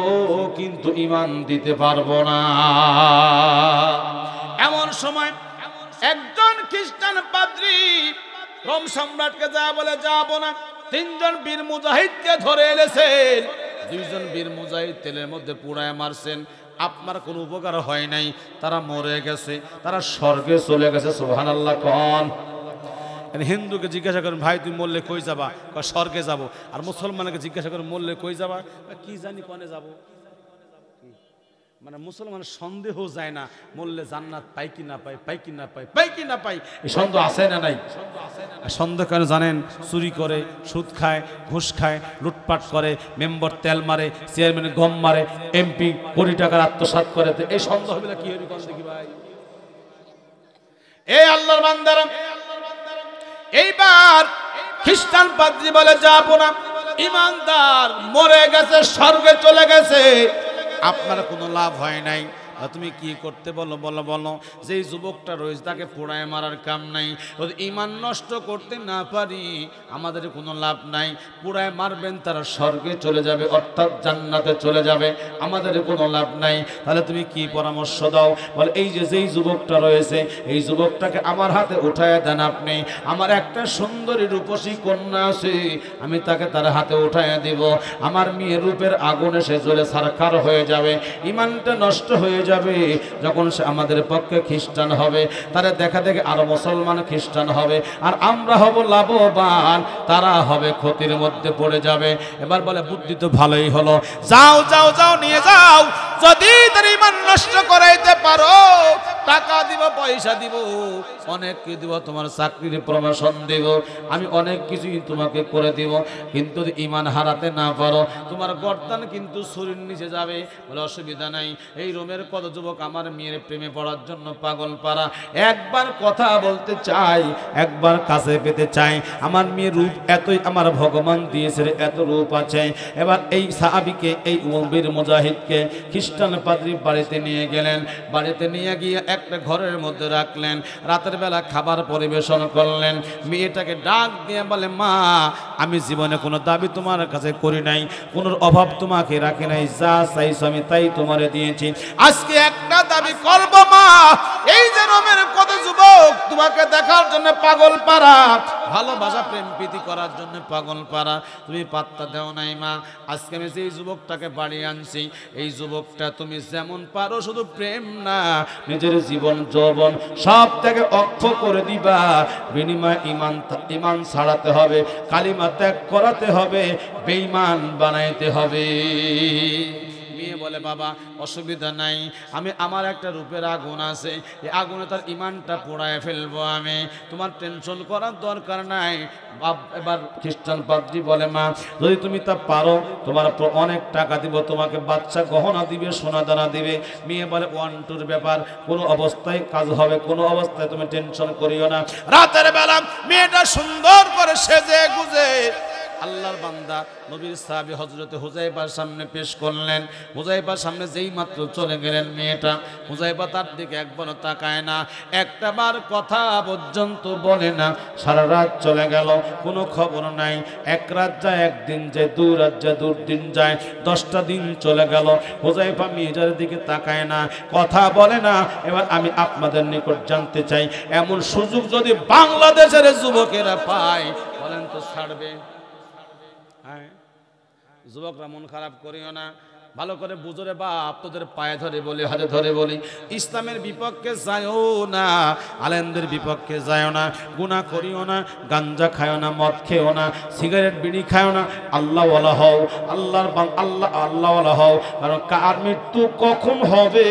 কিন্তু ইমান দিতে পারবো না। এমন সময় একজন খ্রিস্টান পাদ্রী রোম সম্রাটকে যা বলে, যাবো না। 3 জন বীর মুজাহিদকে ধরে এনেছেন। 2 জন বীর মুজাহিদ তেলের মধ্যে পুড়ায় মারছেন, আপনার কোনো উপকার হয় নাই, তারা মরে গেছে, তারা স্বর্গে চলে গেছে। সুবহানাল্লাহ কোন? হিন্দুকে জিজ্ঞাসা করেন, ভাই তুমি মরলে কই যাবা? স্বর্গে যাব। আর মুসলমানকে জিজ্ঞাসা করেন, মরলে কই যাবা? কি জানি কনে যাব। মানে মুসলমান সন্দেহ যায় না, মরলে জান্নাত পাই কি না পাই, পাই কি না পাই, পাই কি না পাই, এই সন্দেহ আছে না নাই? সন্দেহ কেন জানেন? চুরি করে, সুদ খায়, ঘুষ খায়, লুটপাট করে, মেম্বার তেল মারে, চেয়ারম্যান গম মারে, এমপি কোটি টাকার আত্মসাৎ করে। এই সন্দেহ হলে কি হইবে কোন দেখি ভাই? এই আল্লাহর বান্দারা, এইবার খ্রিস্টান পাদ্রী বলে, যাবো না। ইমানদার মরে গেছে, স্বর্গে চলে গেছে। আপনার কোনো লাভ হয় নাই। তুমি কি করতে বলো বলো বলো। যেই যুবকটা রয়েছে তাকে পোড়ায় মারার কাম নাই। যদি ঈমান নষ্ট করতে না পারি আমাদের কোনো লাভ নাই। পোড়ায় মারবেন তারা স্বর্গে চলে যাবে, অর্থাৎ জান্নাতে চলে যাবে, আমাদের কোনো লাভ নাই। তাহলে তুমি কি পরামর্শ দাও? বলে এই যে যেই যুবকটা রয়েছে এই যুবকটাকে আমার হাতে উঠায় দেন আপনি। আমার একটা সুন্দরী রূপসী কন্যা আছে, আমি তাকে তার হাতে উঠায় দিব। আমার মেয়ের রূপের আগুনে সে জ্বলে ছারখার হয়ে যাবে, ঈমানটা নষ্ট হয়ে যাবে। যখন সে আমাদের পক্ষে খ্রিস্টান হবে, তারা দেখা দেখে আরো মুসলমান খ্রিস্টান হবে, আর আমরা হব লাভবান, তারা হবে ক্ষতির মধ্যে পড়ে যাবে। এবার বলে বুদ্ধি তো ভালোই হলো, যাও যাও যাও নিয়ে যাও। যদি তার ঈমান নষ্ট করাইতে পারো টাকা দিব, পয়সা দিব, অনেক কিছু দিব, তোমার চাকরির প্রমোশন দেব, আমি অনেক কিছুই তোমাকে করে দিব। কিন্তু যদি ঈমান হারাতে না পারো তোমার গর্দান কিন্তু শরীর নিচে যাবে। বলে অসুবিধা নাই। এই রোমের কত যুবক আমার মেয়ের প্রেমে পড়ার জন্য পাগল পারা, একবার কথা বলতে চাই, একবার কাছে পেতে চাই। আমার মেয়ের রূপ এতই আমার ভগবান দিয়েছে, এত রূপ আছে। এবার এই সাহাবীকে, এই বীর মুজাহিদকে খ্রিস্টান পাদ্রী বাড়িতে নিয়ে গেলেন। বাড়িতে নিয়ে গিয়ে একটা ঘরের মধ্যে রাখলেন। রাতের বেলা খাবার পরিবেশন করলেন। মেয়েটাকে ডাক দিয়ে বলে, মা আমি জীবনে কোনো দাবি তোমার কাছে করি নাই, কোনো অভাব তোমাকে রাখি নাই, যা চাইছো আমি তাই তোমারে দিয়েছি। আজকে একটা দাবি করব মা, এই যে রোমের কত যুবক তোমাকে দেখার জন্য পাগল পারা, ভালোবাসা প্রেম প্রীতি করার জন্য পাগল পারা, তুমি পাত্তা দাও নাই মা। আজকে আমি যেই যুবকটাকে বাড়ি আনছি, এই যুবকটা তুমি যেমন পারো শুধু প্রেম না, নিজের জীবন যৌবন সব থেকে অক্ষ করে দিবা। বিনিময় ঈমান ছাড়াতে হবে, কালিমা ত্যাগ করাতে হবে, বেঈমান বানাইতে হবে। মেয়ে বলে, বাবা অসুবিধা নাই, আমি আমার একটা রূপের আগুন আছে, এই আগুনে তার ঈমানটা পোড়ায় ফেলবো আমি, তোমার টেনশন করার দরকার নাই। এবার খ্রিস্টান পাদ্রী বলে, মা যদি তুমি তা পারো তোমার অনেক টাকা দিব, তোমাকে বাচ্চা গহনা দিবে, সোনা দানা দিবে। মেয়ে বলে, 1-2 ব্যাপার, কোনো অবস্থায় কাজ হবে, কোনো অবস্থায় তুমি টেনশন করিও না। রাতের বেলা মেয়েটা সুন্দর করে সেজে গুজে আল্লাহর বান্দা নবীর সাহাবী হযরতে হুযায়ফার সামনে পেশ করলেন। হুযায়ফার সামনে যেই মাত্র চলে গেলেন মেয়েটা, হুযায়ফা তার দিকে একবারও তাকায় না, একটা বার কথা পর্যন্ত বলে না। সারা রাত চলে গেল, কোনো খবর নাই। এক রাত যায়, একদিন যায়, 2 রাত যায়, 2 দিন যায়, 10টা দিন চলে গেল। হুযায়ফা মেয়েটার দিকে তাকায় না, কথা বলে না। এবার আমি আপনাদের নিকট জানতে চাই, এমন সুযোগ যদি বাংলাদেশের যুবকেরা পায়, বলেন তো ছাড়বে? যুবকরা মন খারাপ করিও না, ভালো করে বুঝরে বাপ, তোদের পায়ে ধরে বলি, হাতে ধরে বলি, ইসলামের বিপক্ষে যায়ও না, আলেমদের বিপক্ষে যায়ও না, গুনাহ করিও না, গাঞ্জা খায়ও না, মদ খেও না, সিগারেট বিড়ি খায়ও না। আল্লাহওয়ালা হও, আল্লাহওয়ালা হও। কারণ কার মৃত্যু কখন হবে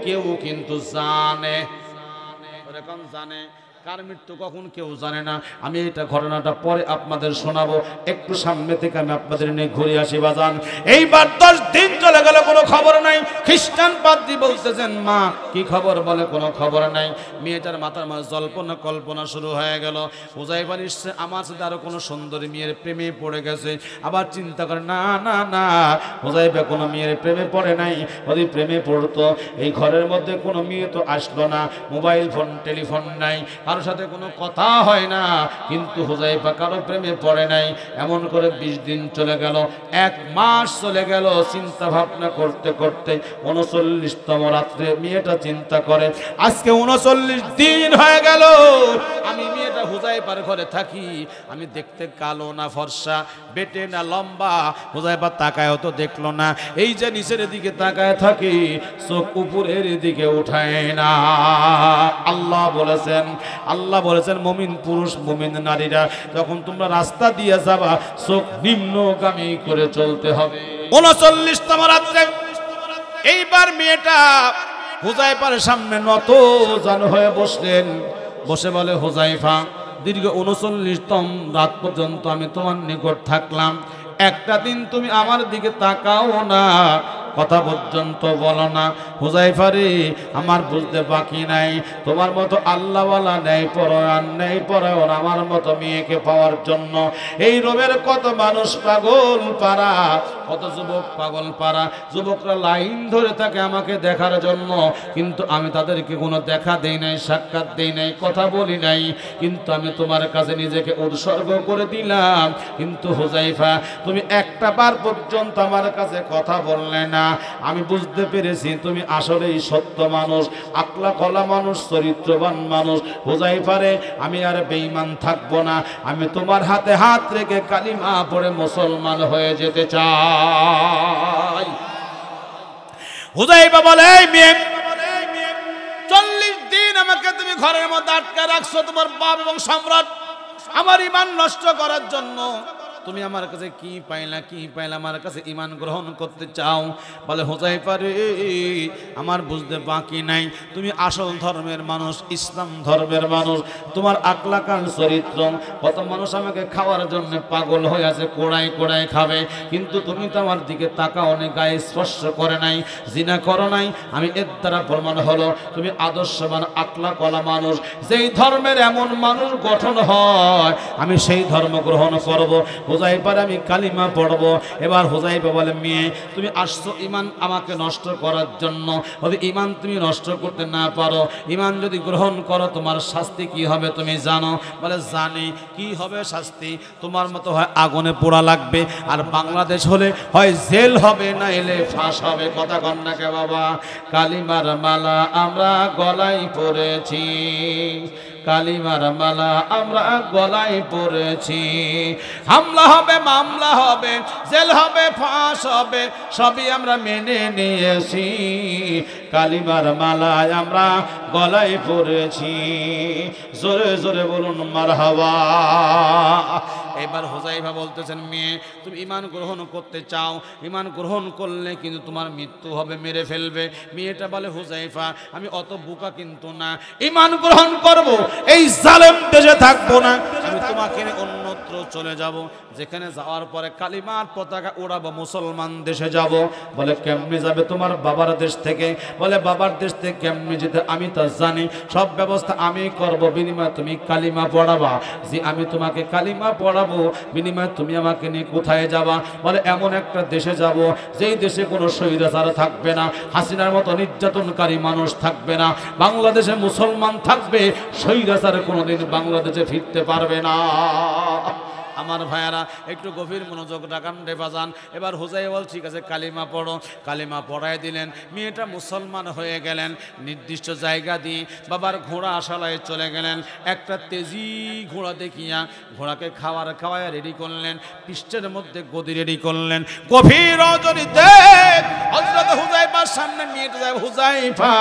কেউ কিন্তু জানে, এরকম জানে, কার মৃত্যু কখন কেউ জানে না। আমি এটা ঘটনাটা পরে আপনাদের শোনাবো, একটু সামনে থেকে আমি আপনাদের নিয়ে ঘুরে আসি বাজান। এইবার 10 দিন চলে গেল, কোনো খবর নাই। খ্রিস্টান পাদ্রী বলতেছেন, মা কি খবর? বলে কোনো খবর নাই। মেয়েটার মাথার মাঝে জল্পনা কল্পনা শুরু হয়ে গেল। হুযায়ফা নিশ্চয় আমার সাথে আরো কোনো সুন্দরী মেয়ের প্রেমে পড়ে গেছে। আবার চিন্তা করে, না না না, হুযায়ফা কোনো মেয়ের প্রেমে পড়ে নাই। যদি প্রেমে পড়তো এই ঘরের মধ্যে কোনো মেয়ে তো আসলো না, মোবাইল ফোন টেলিফোন নাই, কারোর সাথে কোনো কথা হয় না। কিন্তু হুযায়ফা কারো প্রেমে পড়ে নাই। এমন করে 20 দিন চলে গেল, 1 মাস চলে গেল। চিন্তা ভাবনা করতে করতে 39তম রাত্রে মেয়েটা চিন্তা করে, আজকে 39 দিন হয়ে গেল আমি মেয়েটা হুযায়ফার ঘরে থাকি। আমি দেখতে কালো না ফর্সা, বেটে না লম্বা। হুযায়ফা তাকায়ও তো দেখলো না। এই যে নিচের দিকে তাকায় থাকি, চোখ উপরের দিকে উঠায় না। আল্লাহ বলেছেন মুমিন পুরুষ মুমিন নারীরা যখন তোমরা রাস্তা দিয়ে যাবা, চোখ নিম্নগামী করে চলতে হবে। 39তম রাত্রে এইবার মেয়েটা হুযায়ফার সামনে নত জান হয়ে বসলেন। বসে বলে, হুযায়ফা দীর্ঘ 39তম রাত পর্যন্ত আমি তোমার নিকট থাকলাম, একটা দিন তুমি আমার দিকে তাকাও না, কথা পর্যন্ত বলো না। হুযায়ফা রে, আমার বুঝতে বাকি নাই, তোমার মতো আল্লাহওয়ালা নেই পরায়ণ নেই পরায়ণ আমার মতো মেয়েকে পাওয়ার জন্য এই রোমের কত মানুষ পাগল পারা, কত যুবক পাগল পারা, যুবকরা লাইন ধরে থাকে আমাকে দেখার জন্য, কিন্তু আমি তাদেরকে কোনো দেখা দেই নাই, সাক্ষাৎ দেই নাই, কথা বলি নাই, কিন্তু আমি তোমার কাছে নিজেকে উৎসর্গ করে দিলাম। কিন্তু হুযায়ফা, তুমি একটা বার পর্যন্ত আমার কাছে কথা বললে না। আমি বুঝতে পেরেছি তুমি আসলেই সত্য মানুষ, আকলা কলা মানুষ, চরিত্রবান মানুষ। হুযায়ফা রে, আমি আর বেঈমান থাকবো না, আমি তোমার হাতে হাত রেখে কালিমা পড়ে মুসলমান হয়ে যেতে চাই। হুযায়ফা বলে, এই মেয়ে, 40 দিন আমাকে তুমি ঘরের মধ্যে আটকে রাখছো তোমার বাপ এবং সম্রাট আমার ঈমান নষ্ট করার জন্য। তুমি আমার কাছে কি পাইলা, কি পাইলা, আমার কাছে ঈমান গ্রহণ করতে চাও? বলে, হুযায়ফা রে, আমার বুঝতে বাকি নাই, তুমি আসল ধর্মের মানুষ, ইসলাম ধর্মের মানুষ, তোমার আকলাকান চরিত্র, কত মানুষ আমাকে খাওয়ার জন্য পাগল হয়ে আছে, কোড়াই কোড়াই খাবে, কিন্তু তুমি তো আমার দিকে তাকাও নি, গায়ে স্পর্শ করে নাই, জিনা করো নাই। আমি এর দ্বারা প্রমাণ হলো তুমি আদর্শবান আকলাকলা মানুষ। যেই ধর্মের এমন মানুষ গঠন হয় আমি সেই ধর্ম গ্রহণ করব। হুযায়ফার আমি কালিমা পড়ব। এবার হুযায়ফা বলে, মেয়ে, তুমি আসছো ঈমান আমাকে নষ্ট করার জন্য, যদি ঈমান তুমি নষ্ট করতে না পারো, ঈমান যদি গ্রহণ করো, তোমার শাস্তি কি হবে তুমি জানো? বলে, জানি। কি হবে শাস্তি? তোমার মতো হয় আগুনে পোড়া লাগবে, আর বাংলাদেশ হলে হয় জেল হবে, না এলে ফাঁস হবে। কথা কন না কে বাবা? কালিমার মালা আমরা গলায় পরেছি, কালিমার মালা আমরা গলায় পরেছি, হামলা হবে, মামলা হবে, জেল হবে, ফাঁস হবে, সবই আমরা মেনে নিয়েছি, কালিমার মালায় আমরা গলায় পরেছি। জোরে জোরে বলুন মারহাবা। এবার হুযায়ফা বলতেছেন, মেয়ে, তুমি ঈমান গ্রহণ করতে চাও, ঈমান গ্রহণ করলে কিন্তু তোমার মৃত্যু হবে, মেরে ফেলবে। মেয়েটা বলে, হুযায়ফা, আমি অত বোকা কিন্তু না, ঈমান গ্রহণ করব, এই জালেম দেশে থাকবো না, আমি তোমাকে অন্যত্র চলে যাব, যেখানে যাওয়ার পরে কালিমার পতাকা উড়াবো, মুসলমান দেশে যাব। বলে, কেমনে যাবে তোমার বাবার দেশ থেকে? বলে, বাবার দেশ থেকে কেমনে যেতে আমি তা জানি, সব ব্যবস্থা আমি করব, বিনিময়ে তুমি কালিমা পড়াবা। যে আমি তোমাকে কালিমা পড়াবো, বিনিময়ে তুমি আমাকে নিয়ে কোথায় যাবা? বলে, এমন একটা দেশে যাব যেই দেশে কোনো স্বৈরাচার থাকবে না, হাসিনার মতো নির্যাতনকারী মানুষ থাকবে না, বাংলাদেশে মুসলমান থাকবে, স্বৈরাচার কোনোদিন বাংলাদেশে ফিরতে পারবে না। আমার ভাইয়ারা একটু গভীর মনোযোগ রাখান রে বাজান। এবার হুযায়ফা বল, ঠিক আছে কালিমা পড়ো। কালিমা পড়ায় দিলেন, মেয়েটা মুসলমান হয়ে গেলেন। নির্দিষ্ট জায়গা দিয়ে বাবার ঘোড়া আশালায় চলে গেলেন। একটা তেজি ঘোড়া দেখিয়া ঘোড়াকে খাওয়ায় রেডি করলেন, পৃষ্ঠের মধ্যে গদি রেডি করলেন। গভীর রজনীতে হযরত হুযায়ফার সামনে মেয়েটা যায়, হুযায়ফা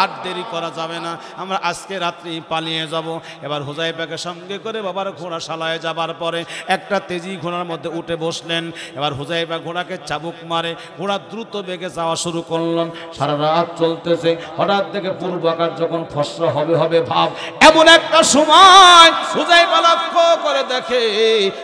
আর দেরি করা যাবে না, আমরা আজকে রাত্রি পালিয়ে যাব। এবার হুযায়ফাকে সঙ্গে করে বাবার ঘোড়া শালায় যাবার পরে একটা তেজি ঘোড়ার মধ্যে উঠে বসলেন। এবার হুযায়ফা ঘোড়াকে চাবুক মারে, ঘোড়া দ্রুত বেগে যাওয়া শুরু করলেন। সারা রাত চলতেছে, হঠাৎ থেকে পূর্ব আকাশ যখন ফসরা হবে হবে ভাব, এমন একটা সময় হুযায়ফা লক্ষ্য করে দেখে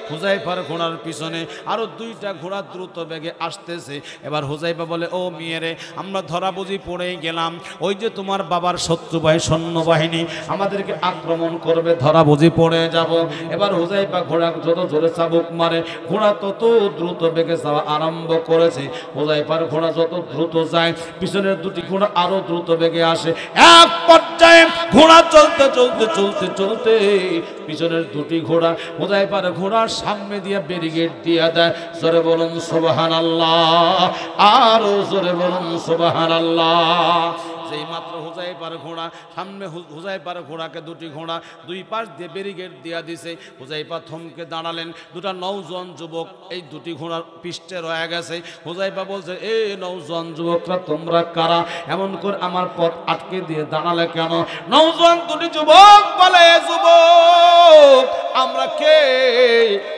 হুযায়ফার ঘোড়ার পিছনে আরো 2টা ঘোড়া দ্রুত বেগে আসতেছে। এবার হুযায়ফা বলে, ও মেয়েরে, আমরা ধরা বুঝি পড়েই গেলাম, ওই যে তোমার বাবার শত্রুবাহী সৈন্যবাহিনী আমাদেরকে আক্রমণ করবে, ধরা বুঝি পড়ে যাব। এবার হুযায়ফা ঘোড়া যত জোরে চাবুক মারে, ঘোড়া তত দ্রুত বেগে যাওয়া আরম্ভ করেছে। হুযায়ফার ঘোড়া যত দ্রুত যায়, পিছনের 2টি ঘোড়া আরো দ্রুত বেগে আসে। এক পর্যায়ে ঘোড়া চলতে চলতে চলতে চলতে পিছনের 2টি ঘোড়া হুযায়ফার ঘোড়ার সামনে দিয়ে ব্যারিকেড দিয়ে দেয়। জোরে বলুন সুবহানাল্লাহ, আরো জোরে বলুন সুবহানাল্লাহ। যেই মাত্র হুযায়ফার ঘোড়া সামনে, হুযায়ফার ঘোড়াকে 2টি ঘোড়া 2 পাশ দিয়ে ব্যারিকেড দিয়া দিছে। হুযায়ফা থমকে দাঁড়ালেন। 2টা নওজোয়ান যুবক এই 2টি ঘোড়ার পৃষ্ঠে রয়ে গেছে। হুযায়ফা বলছে, এ নওজোয়ান যুবকরা তোমরা কারা? এমন করে আমার পথ আটকে দিয়ে দাঁড়ালে কেন? নওজোয়ান 2টি যুবক বলে, যুবক আমরা কে,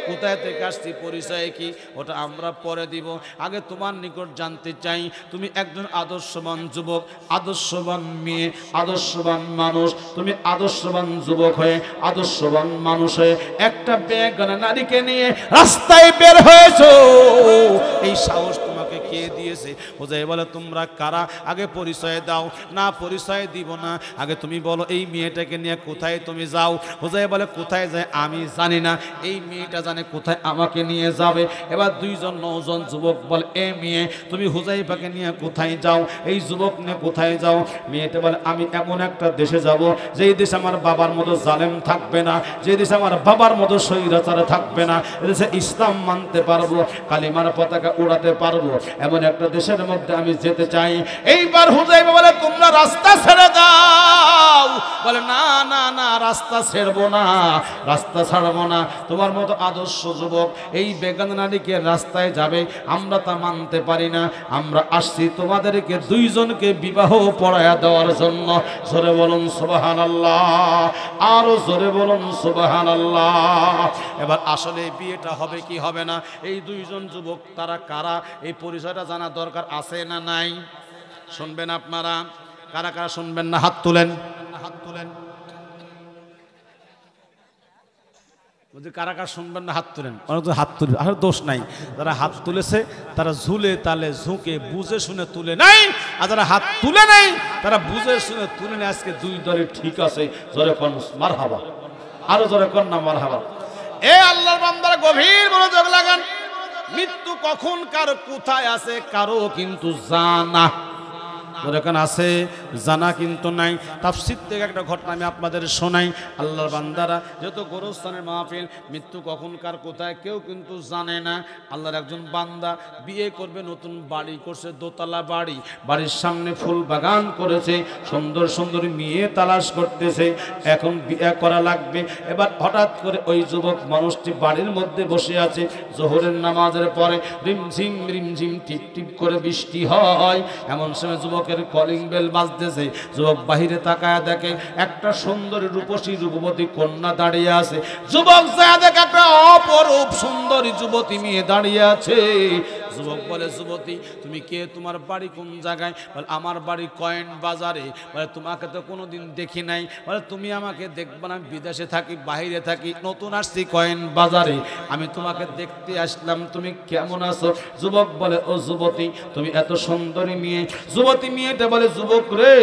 কোথায় থেকে আসছি, পরিচয় কি, ওটা আমরা পরে দিব, আগে তোমার নিকট জানতে চাই। তুমি একজন আদর্শবান যুবক, আদর্শবান মেয়ে, আদর্শবান মানুষ, তুমি আদর্শবান যুবক হয়ে, আদর্শবান মানুষ হয়ে একটা বেগানা নারীকে নিয়ে রাস্তায় বের হয়েছো, এই সাহস তোমাকে শিখিয়ে দিয়েছে। হুজাইফা বলে তোমরা কারা, আগে পরিচয় দাও। না পরিচয় দিব না, আগে তুমি বলো এই মেয়েটাকে নিয়ে কোথায় তুমি যাও। হুজাইফা বলে কোথায় যায় আমি জানি না, এই মেয়েটা জানে কোথায় আমাকে নিয়ে যাবে। এবার দুইজন নৌজন যুবক বলে এ মেয়ে তুমি হুজাইফাকে নিয়ে কোথায় যাও, এই যুবক নিয়ে কোথায় যাও। মেয়েটা বলে আমি এমন একটা দেশে যাব যেই দেশে আমার বাবার মতো জালেম থাকবে না, যে দেশে আমার বাবার মতো স্বৈরাচার থাকবে না, এদেশে ইসলাম মানতে পারবো, কালিমার পতাকা উড়াতে পারবো, এমন একটা দেশের মধ্যে আমি যেতে চাই। এইবার হুজাইফা বলে তোমরা রাস্তা ছেড়ে দাও। বলে না না না রাস্তা ছেড়বো না, রাস্তা ছাড়বো না। তোমার মতো আদর্শ যুবক এই বেগান নারীকে রাস্তায় যাবে আমরা তা মানতে পারি না। আমরা আসছি তোমাদেরকে দুইজনকে বিবাহ পড়ায়া দেওয়ার জন্য। জোরে বলুন সুবহানাল্লাহ, আরো জোরে বলুন সুবহানাল্লাহ। এবার আসলে বিয়েটা হবে কি হবে না, এই দুইজন যুবক তারা কারা এই পরিচয়টা জানা দরকার আছে না নাই? শুনবেন আপনারা? কারা কারা শুনবেন না হাত তুলেন, হাত তুলেন। কারা কারা শুনবেন না হাত তুলেন। অনেক হাত তুলে, আর দোষ নাই, যারা হাত তুলেছে তারা ঝুলে তালে ঝুঁকে বুঝে শুনে তুলে নাই, আর যারা হাত তুলে নাই তারা বুঝে শুনে তুলে নেই। আজকে দুই দলে ঠিক আছে, জোরে কোন মারহাবা, আরো জোরে কোন না মারহাবা। এ আল্লাহর বান্দারা গভীর মনোযোগ লাগান। মৃত্যু কখন কার কোথায় আছে কারো কিন্তু জানা যেখানে আছে জানা কিন্তু নাই। তাফসীর থেকে একটা ঘটনা আমি আপনাদের শোনাই। আল্লাহর বান্দারা যেহেতু গোরস্থানের মাহফিল, মৃত্যু কখন কার কোথায় কেউ কিন্তু জানে না। আল্লাহর একজন বান্দা বিয়ে করবে, নতুন বাড়ি করছে, দোতলা বাড়ি, বাড়ির সামনে ফুল বাগান করেছে, সুন্দর সুন্দর মেয়ে তালাশ করতেছে, এখন বিয়ে করা লাগবে। এবার হঠাৎ করে ওই যুবক মানুষটি বাড়ির মধ্যে বসে আছে, জোহরের নামাজের পরে রিমঝিম রিমঝিম টিপ টিপ করে বৃষ্টি হয়। এমন সময় যুবক কলিং বেল বাজতেছে। যুবক বাহিরে তাকায় দেখে একটা সুন্দরী রূপসী রূপবতী কন্যা দাঁড়িয়ে আছে। যুবক যা দেখে একটা অপরূপ সুন্দরী যুবতী মেয়ে দাঁড়িয়ে আছে। যুবক বলে যুবতী তুমি কে, তোমার বাড়ি কোন জায়গায়? বলে আমার বাড়ি কয়েন বাজারে। বলে তোমাকে তো কোনোদিন দেখি নাই। বলে তুমি আমাকে দেখবে না, আমি বিদেশে থাকি, বাইরে থাকি, নতুন আসছি কয়েন বাজারে, আমি তোমাকে দেখতে আসলাম, তুমি কেমন আছো? যুবক বলে ও যুবতী তুমি এত সুন্দরী মেয়ে। যুবতী মেয়েটা বলে যুবক রে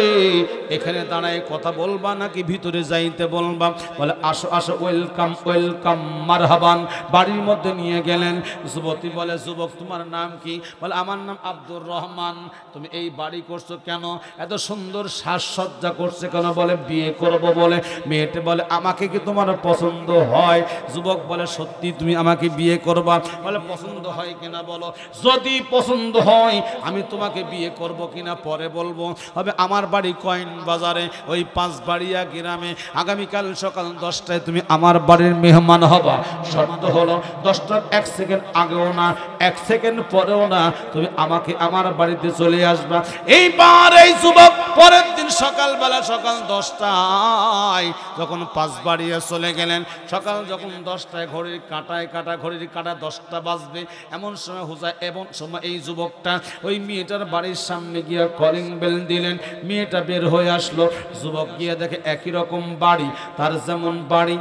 এখানে দাঁড়ায় কথা বলবা নাকি ভিতরে যাইতে বলবা? বলে আসো আসো, ওয়েলকাম ওয়েলকাম মারহাবান। বাড়ির মধ্যে নিয়ে গেলেন। যুবতী বলে যুবক তোমার নাম কি? বলে আমার নাম আব্দুর রহমান। তুমি এই বাড়ি করছো কেন? এত সুন্দর সাজসজ্জা করছে কেন? বলে বিয়ে করব বলে। মেয়েটা বলে আমাকে কি তোমার পছন্দ হয়? যুবক বলে সত্যি তুমি আমাকে বিয়ে করবা? বলে পছন্দ হয় কিনা বলো। যদি পছন্দ হয় আমি তোমাকে বিয়ে করব কিনা পরে বলবো। হবে আমার বাড়ি কয়েন বাজারে, ওই পাঁচবাড়িয়া গ্রামে। আগামীকাল সকাল 10টায় তুমি আমার বাড়ির মেহমান হবা। শর্ত হলো 10টার 1 সেকেন্ড আগেও না, 1 সেকেন্ড পরেও না, তুমি আমাকে আমার বাড়িতে চলে আসবা। এইবার এই যুবক পরের দিন সকালবেলা সকাল 10টায় যখন পাঁচবাড়িয়া চলে গেলেন, সকাল যখন 10টায় ঘড়ির কাঁটায় কাটা, ঘড়ির কাঁটা 10টা বাজবে, এমন সময় হুজা এমন সময় এই যুবকটা ওই মেয়েটার বাড়ির সামনে গিয়ে কলিং বেল দিলেন। মেয়েটা বের হয়ে আসলো। যুবক গিয়ে দেখে একই রকম বাড়ি, তার যেমন বাড়ি,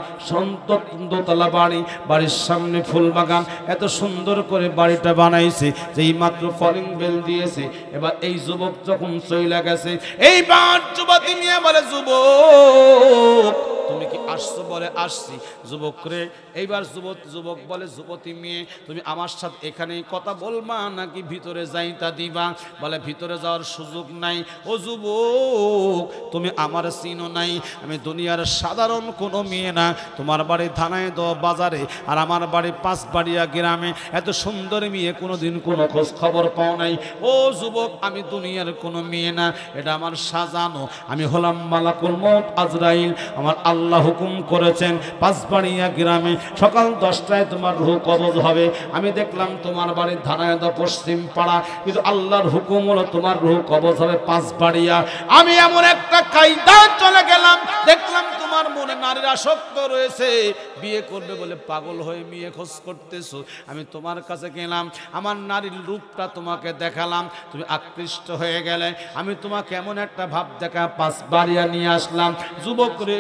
দোতলা বাড়ি, বাড়ির সামনে ফুল বাগান, এত সুন্দর করে বাড়িটা বানাইছে। যেই মাত্র কলিং বেল দিয়েছে, এবার এই যুবক যখন চইলা গেছে, এইবার যুবতী নিয়ে বলে যুবক তুমি কি আসছো? বলে আসছি। যুবক রে এইবার যুবক বলে যুবতী মেয়ে তুমি আমার সাথে এখানেই কথা বলবা নাকি ভিতরে যাইতা দিবা? বলে ভিতরে যাওয়ার সুযোগ নাই। ও যুবক তুমি আমার চিনো নাই, আমি দুনিয়ার সাধারণ কোনো মেয়ে না। তোমার বাড়ি থানায় দ বাজারে, আর আমার বাড়ি পাঁচবাড়িয়া গ্রামে। এত সুন্দর মেয়ে কোনোদিন কোনো খোঁজ খবর পাও নাই। ও যুবক আমি দুনিয়ার কোনো মেয়ে না, এটা আমার সাজানো। আমি হলাম মালাকুল মউত আজরাইল। আমার আল্লাহ হুকুম করেছেন পাঁচবাড়িয়া গ্রামে সকাল 10টায় তোমার রূহ কবজ হবে। আমি দেখলাম তোমার বাড়ির ধানায়দ পশ্চিম পাড়া, কিন্তু আল্লাহর হুকুম হলো তোমার রূহ কবজ হবে পাঁচবাড়িয়া। আমি এমন একটা কায়দা চলে গেলাম, দেখলাম তোমার তোমার মনে নারীর আসক্ত রয়েছে, বিয়ে করবে বলে পাগল হয়ে মেয়ে খোঁজ করতেছো, আমি তোমার কাছে গেলাম, আমার নারীর রূপটা তোমাকে দেখালাম, তুমি আকৃষ্ট হয়ে গেলে, আমি তোমাকে এমন একটা ভাব দেখা পাঁচ বাড়িয়া নিয়ে আসলাম। যুবক রে,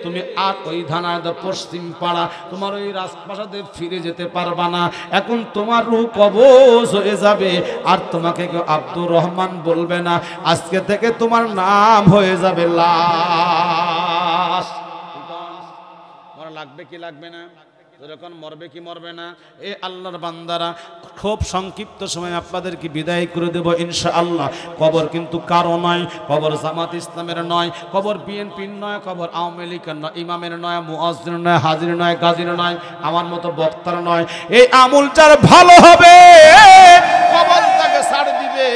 তুমি আর ওই থানার পশ্চিম পাড়া তোমার ওই রাজপ্রাসাদে ফিরে যেতে পারবা না। এখন তোমার রূহ কবজ হয়ে যাবে, আর তোমাকে কেউ আব্দুর রহমান বলবে না, আজকে থেকে তোমার নাম হয়ে যাবে লাশ। মরা লাগবে কি লাগবে না? যখন মরবে কি মরবে না? এ আল্লাহর বান্দারা, খুব সংক্ষিপ্ত সময় আপনাদেরকে বিদায় করে দেব ইনশাআল্লাহ। কবর কিন্তু কারো নয়, কবর জামাত ইসলামের নয়, কবর বিএনপির নয়, কবর আওয়ামী লীগের নয়, ইমামের নয়, মুয়াজ্জিনের নয়, হাজির নয়, গাজীর নয়, আমার মতো বক্তার নয়। এই আমল যার ভালো হবে কবর তাকে ছাড় দিবে,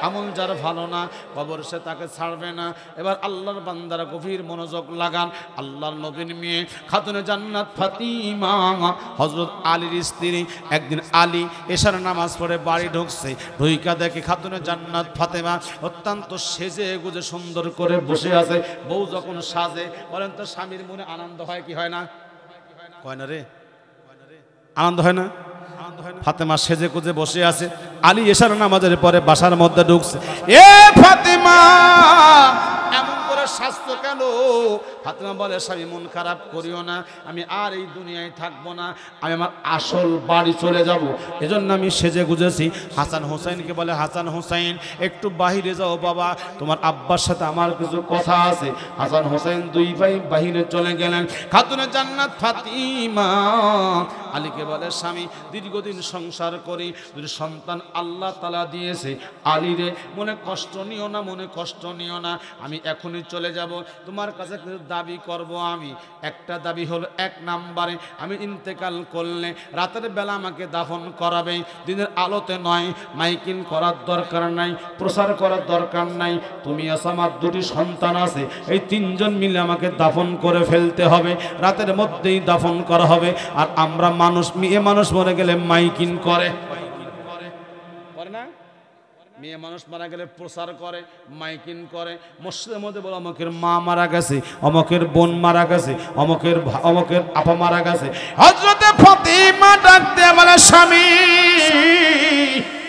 আমল যার ভালো না কবর সে তাকে ছাড়বে না। এবার আল্লাহর বান্দারা গভীর মনোযোগ লাগান। আল্লাহর নবীর মেয়ে খাতুনে জান্নাত ফাতিমা হযরত আলীর স্ত্রী, একদিন আলী এশার নামাজ পড়ে বাড়ি ঢুকছে, ঢুইকা দেখে খাতুনে জান্নাত ফাতেমা অত্যন্ত সেজে গুজে সুন্দর করে বসে আছে। বউ যখন সাজে বলেন তো স্বামীর মনে আনন্দ হয় কি হয় না? হয় না রে? আনন্দ হয় না? ফাতেমা সেজে কুজে বসে আছে, আলী এশার নামাজের পরে বাসার মধ্যে ঢুকছে। এ ফাতেমা এমন করে স্বাস্থ্য কেন? ফাতেমা বলে, স্বামী মন খারাপ করিও না, আমি আর এই দুনিয়ায় থাকবো না, আমি আমার আসল বাড়ি চলে যাব, এজন্য আমি সেজে গুজেছি। হাসান হোসেনকে বলে, হাসান হোসেন একটু বাহিরে যাও বাবা, তোমার আব্বার সাথে আমার কিছু কথা আছে। হাসান হোসেন দুই ভাই বাহিরে চলে গেলেন। খাতুনে জান্নাত ফাতিমা আলীকে বলে, স্বামী দীর্ঘদিন সংসার করি, দুই সন্তান আল্লাহ তাআলা দিয়েছে, আলীরে মনে কষ্ট নিও না, মনে কষ্ট নিও না, আমি এখনই চলে যাব, তোমার কাছে কিছু দাবি করব। আমি একটা দাবি হলো, এক নাম্বারে আমি ইন্তেকাল করলে রাতের বেলা আমাকে দাফন করাবে, দিনের আলোতে নয়, মাইকিং করার দরকার নাই, প্রচার করার দরকার নাই, তুমি আছো, আমার দুটি সন্তান আছে, এই তিনজন মিলে আমাকে দাফন করে ফেলতে হবে, রাতের মধ্যেই দাফন করা হবে। আর আমরা মানুষ, মেয়ে মানুষ মরে গেলে মাইকিং করে না, মেয়ে মানুষ মারা গেলে প্রচার করে, মাইকিং করে, মসজিদের মধ্যে বলে অমুকের মা মারা গেছে, অমুকের বোন মারা গেছে, অমুকের আপা মারা গেছে। হযরতে ফাতিমা ডাকতে বলে, স্বামী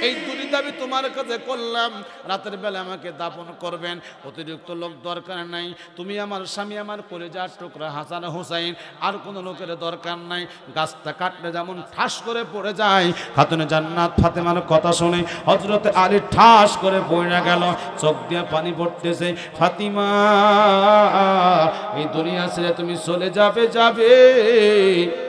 এই দুটি দাবি তোমার কাছে করলাম, রাতের বেলা আমাকে দাফন করবেন, অতিরিক্ত লোক দরকার নাই, তুমি আমার স্বামী, আমার কলিজার টুকরা হাসান হোসেন, আর কোনো লোকের দরকার নাই। গাছটা কাটলে যেমন ঠাস করে পড়ে যায়, খাতুনে জান্নাত ফাতেমার কথা শুনে হযরতে আলী ঠাস করে পড়ে গেল, চোখ দিয়ে পানি পড়তেছে। ফাতিমা এই দুনিয়া ছেড়ে তুমি চলে যাবে,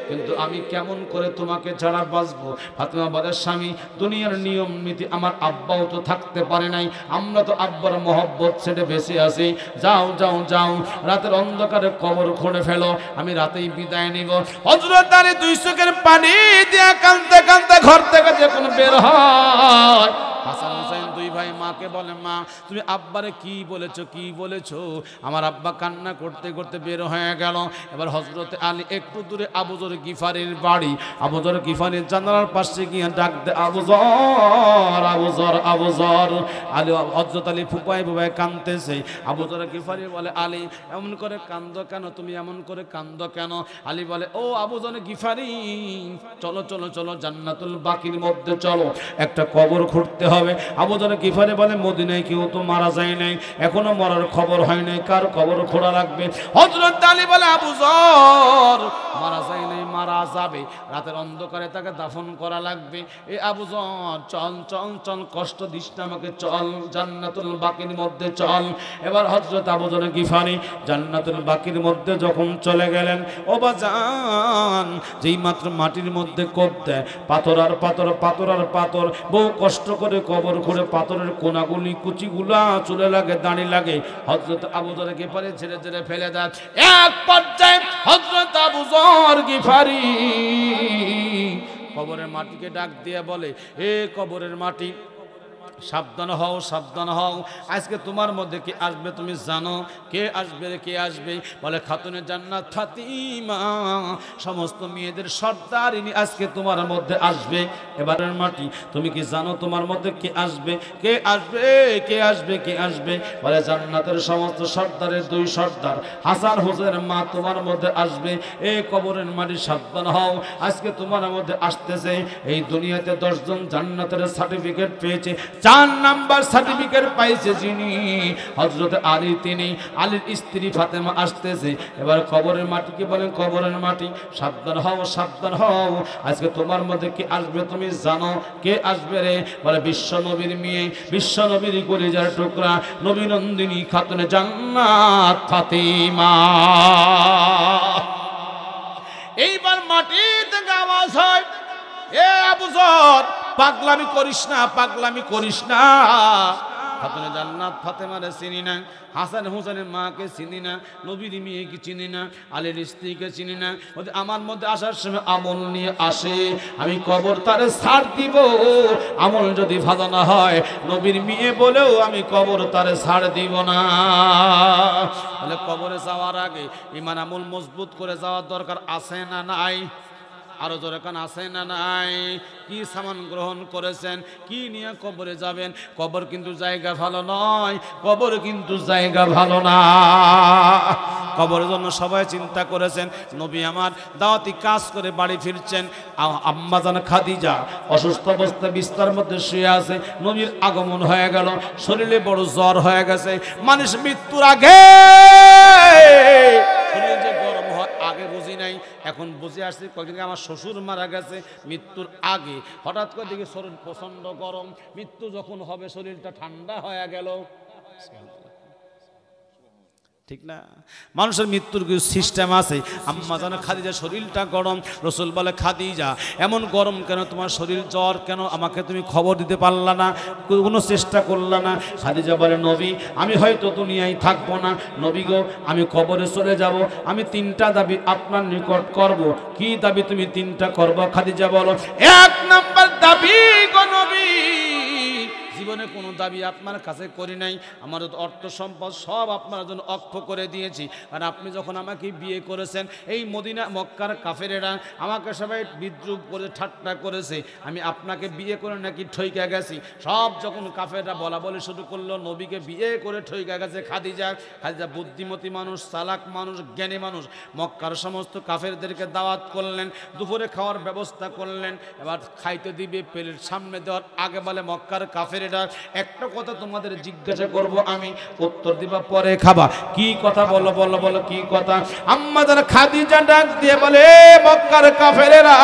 কিন্তু আমি কেমন করে তোমাকে ছাড়া বাঁচবো? ফাতেমা বলে, স্বামী দুনিয়ার নিয়ম নীতি আমার আব্বাও তো থাকতে পারে নাই, আমরা তো আব্বার মহব্বত ছেড়ে বেঁচে আছি, যাও যাও যাও, রাতের অন্ধকারে কবর খুঁড়ে ফেলো, আমি রাতেই বিদায় নিব। হযরত আলী দুই চোখের পানি দিয়ে কাঁদতে কাঁদতে ঘর থেকে যখন বের হয়, হাসান হোসেন দুই ভাই মাকে বলে, মা তুমি আব্বারে কি বলেছো? আমার আব্বা কান্না করতে করতে বের হয়ে গেল। এবার হযরতে আলী একটু দূরে আবু যর গিফারির বাড়ি, আবু যর গিফারির জানালার পাশে গিয়ে ডাক দে, আবু যর। আলী হযরত আলী ফুপায় কাঁদতেছে। আবু যর গিফারি বলে, আলী এমন করে কান্দো কেন? তুমি এমন করে কান্দো কেন? আলী বলে, ও আবু যর গিফারি, চলো চলো চলো, জান্নাতুল বাকির মধ্যে চলো, একটা কবর খুঁড়তে হবে। আবু যর গিফারি বলে, মদিনায় কেউ তো মারা যায় নাই, এখনো মরার খবর হয় নাই, কার কবর খোঁড়া লাগবে? হযরত আলী বলে, আবু যর মারা যায় নাই, মারা যাবে, রাতের অন্ধকারে তাকে দাফন করা লাগবে। এ আবু যর চল চল চল, কষ্ট দিস না আমাকে, চল জান্নাতুল বাকির মধ্যে চল। এবার হযরত আবু যর গিফারি জান্নাতুল বাকির মধ্যে যখন চলে গেলেন, ও বাজান যেই মাত্র মাটির মধ্যে কোপ দেয়, পাথর আর পাথর, পাথর আর পাথর, বহু কষ্ট করে কবর করে পাথরের কোনাগুলি কুচিগুলা চুলে লাগে, দাঁড়ি লাগে। হযরত আবু যর গিফারি ছেড়ে ছেড়ে ফেলে দেয়। এক পর্যায়ে হযরত আবু যর গিফারি কবরের মাটিকে ডাক দিয়ে বলে, হে কবরের মাটি, সাবধান হও, সাবধান হও। আজকে তোমার মধ্যে কে আসবে তুমি জানো? কে আসবে রে, কে আসবে? বলে খাতুনে জান্নাত ফাতিমা, সমস্ত মেয়েদের সর্দারিনী আজকে তোমার মধ্যে আসবে। এবারের মাটি, তুমি কি জানো তোমার মধ্যে কে আসবে? কে আসবে, কে আসবে, কে আসবে? বলে জান্নাতের সমস্ত সর্দারের দুই সর্দার হাসান হোসেনের মা তোমার মধ্যে আসবে। এই কবরের মাটি সাবধান হও, আজকে তোমার মধ্যে আসতেছে। এই দুনিয়াতে 10 জন জান্নাতের সার্টিফিকেট পেয়েছে। 4 নাম্বার সার্টিফিকেট পাইছে যিনি, হযরত আলী। তিনি আলীর স্ত্রী ফাতেমা আসতেছে। এবার কবরের মাটি কি বলেন? কবরের মাটি সাবধান হও, সাবধান হও, আজকে তোমার মধ্যে কে আসবে তুমি জানো? কে আসবে রে? বলে বিশ্ব নবীর মেয়ে, বিশ্ব নবীর কলিজার টুকরা, নবী নন্দিনী খাতুনে জান্নাত ফাতিমা। এইবার মাটি থেকে আওয়াজ হয়, এ আবু যর, পাগলামি করিস না, পাগলামি করিস না। খাতুনে জান্নাত ফাতেমারে চিনি না, হাসান হোসেনের মাকে চিনি না, নবীর মেয়েকে চিনি না, আলীর স্ত্রীকে চিনি না। আমার মধ্যে আসার সময় আমল নিয়ে আসে, আমি কবর তারে ছাড় দিব। আমল যদি ভালো না হয়, নবীর মেয়ে বলেও আমি কবর তারে ছাড় দিব না। তাহলে কবরে যাওয়ার আগে ইমান আমল মজবুত করে যাওয়ার দরকার আছে না নাই? আরো জোরে কান আছে না নাই? কি সামান গ্রহণ করেছেন, কি নিয়ে কবরে যাবেন? কবর কিন্তু জায়গা ভালো নয়, কবর কিন্তু জায়গা ভালো না। কবরের জন্য সবাই চিন্তা করেছেন। নবী আমার দাওয়াতি কাজ করে বাড়ি ফিরছেন, আম্মা জান খাদিজা অসুস্থ অবস্থায় বিছানার মধ্যে শুয়ে আছে। নবীর আগমন হয়ে গেল, শরীরে বড় জ্বর হয়ে গেছে। মানুষ মৃত্যুর আগে শরীরে যে গরম হয় আগে বুঝি নাই, এখন বুঝে আসছি। কয়েকদিন আমার শ্বশুর মারা গেছে মৃত্যুর আগে, হঠাৎ করে দেখি শরীর প্রচন্ড গরম। মৃত্যু যখন হবে শরীরটা ঠান্ডা হয়ে গেল, ঠিক না? মানুষের মৃত্যুর কিছু সিস্টেম আছে। আম্মা জানে খাদিজা শরীরটা গরম, রসুল বলে খাদিজা এমন গরম কেন, তোমার শরীর জ্বর কেন, আমাকে তুমি খবর দিতে পারলা না, কোনো চেষ্টা করলা না? খাদিজা বলে নবী আমি হয়তো দুনিয়ায় থাকবো না, নবী গো আমি কবরে চলে যাব, আমি 3টা দাবি আপনার নিকট করব। কি দাবি তুমি 3টা করবো? খাদিজা বলো, 1 নাম্বার দাবি গো নবী, জীবনে কোনো দাবি আপনার কাছে করি নাই, আমার অর্থ সম্পদ সব আপনার জন্য অক্ষ করে দিয়েছি। আর আপনি যখন আমাকে বিয়ে করেছেন, এই মদিনা মক্কার কাফেরেরা আমাকে সবাই বিদ্রুপ করে ঠাট্টা করেছে, আমি আপনাকে বিয়ে করে নাকি ঠইকা গেছি। সব যখন কাফেররা বলা বলে শুরু করলো, নবীকে বিয়ে করে ঠইকা গেছে খাদিজা। খাদিজা বুদ্ধিমতী মানুষ, চালাক মানুষ, জ্ঞানী মানুষ। মক্কার সমস্ত কাফেরদেরকে দাওয়াত করলেন, দুপুরে খাওয়ার ব্যবস্থা করলেন। এবার খাইতে দিবে, প্লেট সামনে দেওয়ার আগে বলে মক্কার কাফের একটা কথা তোমাদের জিজ্ঞাসা করব আমি, উত্তর দিবা পরে খাবা। কি কথা বলো বলো বলো, কি কথা? আম্মা জান খাদিজা ডাক দিয়ে বলে, মক্কার কাফেরেরা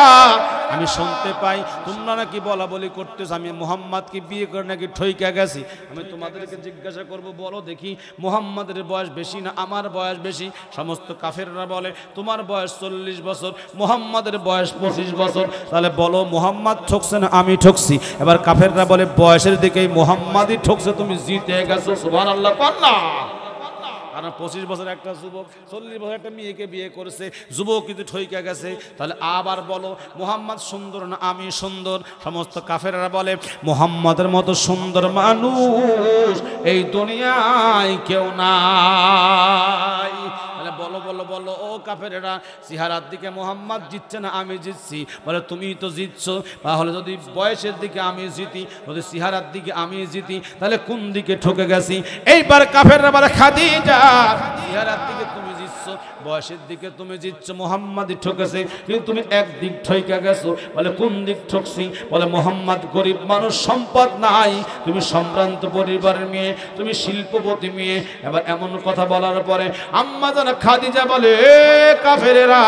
আমি শুনতে পাই তোমরা নাকি বলা বলি করতেছ আমি মুহাম্মদকে বিয়ে করে নাকি ঠইকা গেছি। আমি তোমাদেরকে জিজ্ঞাসা করব, বলো দেখি মুহাম্মাদের বয়স বেশি না আমার বয়স বেশি? সমস্ত কাফেররা বলে তোমার বয়স 40 বছর, মুহাম্মাদের বয়স 25 বছর। তাহলে বলো মুহাম্মদ ঠকছে না আমি ঠকছি? এবার কাফেররা বলে বয়সের দিকেই মুহাম্মাদই ঠকছে, তুমি জিতে গেছো। সুবহানাল্লাহ পাল্লা। কারণ 25 বছর একটা যুবক 40 বছর একটা মেয়েকে বিয়ে করেছে, যুবক কিন্তু ঠইকা গেছে। তাহলে আবার বলো মুহাম্মদ সুন্দর না আমি সুন্দর? সমস্ত কাফেররা বলে মুহাম্মদের মতো সুন্দর মানুষ এই দুনিয়ায় কেউ নাই। তাহলে বলো বলো বলো ও কাফেরেরা, চেহারার দিকে মুহাম্মদ জিতছে না আমি জিতছি? বলে তুমি তো জিতছো। তাহলে যদি বয়সের দিকে আমি জিতি, যদি চেহারার দিকে আমি জিতি, তাহলে কোন দিকে ঠকে গেছি? এইবার কাফেররা বলে খাদিজা চেহারার দিকে তুমি জিতছো, বয়সের দিকে তুমি জিতছো, মুহাম্মদই ঠকেছে। কিন্তু তুমি একদিক ঠইকা গেছো। বলে কোন দিক ঠকছি? বলে মুহাম্মদ গরিব মানুষ, সম্পদ নাই, তুমি সম্ভ্রান্ত পরিবারের মেয়ে, তুমি শিল্পপতি মেয়ে। এবার এমন কথা বলার পরে আম্মা জান খাদিজা বলে, কাফেরেরা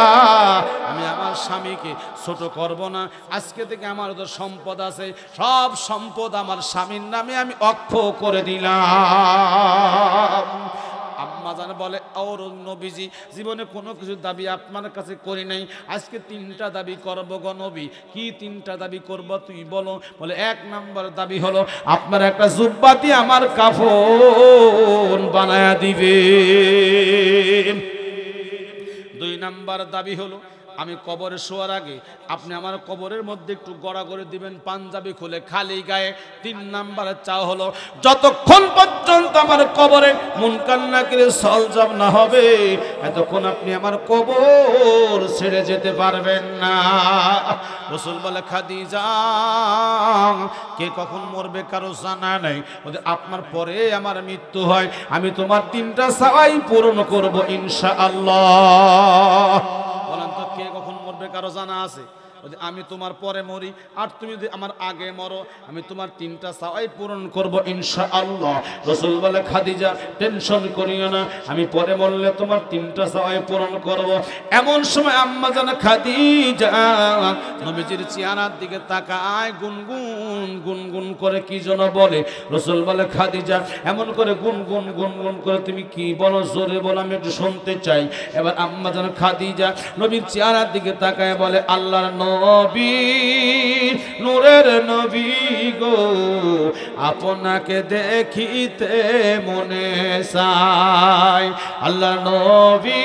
আমি আমার স্বামীকে ছোট করব না, আজকে থেকে আমার তো সম্পদ আছে, সব সম্পদ আমার স্বামীর নামে আমি অক্ষ করে দিলাম। আম্মা জান বলে, ওর নবীজি জীবনে কোনো কিছু দাবি আপনার কাছে করি নাই, আজকে 3টা দাবি করবো গো নবী। কি 3টা দাবি করবো তুমি বলো? বলে 1 নাম্বার দাবি হলো আপনার একটা জুব্বা দিয়ে আমার কাফন বানায়া দিবে। 2 নাম্বার দাবি হলো আমি কবরে শোয়ার আগে আপনি আমার কবরের মধ্যে একটু গড়া করে দিবেন, পাঞ্জাবি খুলে খালি গায়ে। 3 নাম্বারের চা হলো, যতক্ষণ পর্যন্ত আমার কবরে মুনকার নাকির সলজব না হবে এতক্ষণ আপনি আমার কবর ছেড়ে যেতে পারবেন না। রাসূল বলে, খাদিজা কে কখন মরবে কারো জানা নাই, যদি আপনার পরে আমার মৃত্যু হয় আমি তোমার 3টা চাওয়াই পূরণ করব ইনশাআল্লাহ। বলেন তো কে কখন মরবে কারো জানা আছে? যদি আমি তোমার পরে মরি আর তুমি যদি আমার আগে মরো আমি তোমার 3টা চাওয়াই পূরণ করব ইনশাআল্লাহ। রাসূল বলে, খাদিজা টেনশন করিও না, আমি পরে মরলে তোমার 3টা চাওয়াই পূরণ করব। এমন সময় আম্মা জান খাদিজা নবীজির চেহারার দিকে তাকায়, গুনগুন গুনগুন করে কি যেন বলে। রাসূল বলে, খাদিজা এমন করে গুনগুন গুনগুন করে তুমি কি বলো, জোরে বলো, আমি একটু শুনতে চাই। এবার আম্মা জান খাদিজা নবীর চেহারার দিকে তাকায় বলে, আল্লাহর নবী, নূরের নবী গো, আপনাকে দেখিতে মনে চায়। আল্লাহ নবী,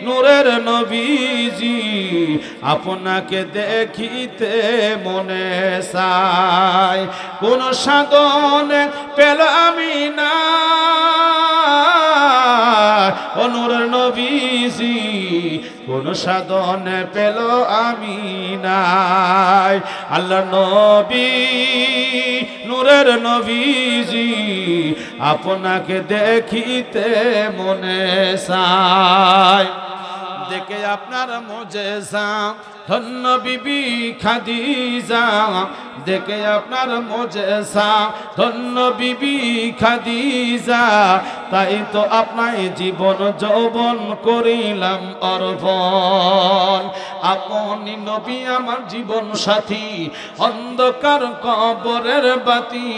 নূরের নবীজি, আপনাকে দেখিতে মনে চায়। কোন সাধনে পেলামি না ও নূরের নবীজি, কোন সাধনে পেল আমি নাই। আল্লাহ নবী, নূরের নবীজি, আপনাকে দেখিতে মনে চায়। দেখে আপনার মুজেজা ধন্য বিবি খাদিজা, দেখে আপনার মুজেজা ধন্য বিবি খাদিজা, তাই তো আপনার জীবন যৌবন করিলাম অর্পণ। আপনি নবী আমার জীবন সাথী, অন্ধকার কবরের বাতি।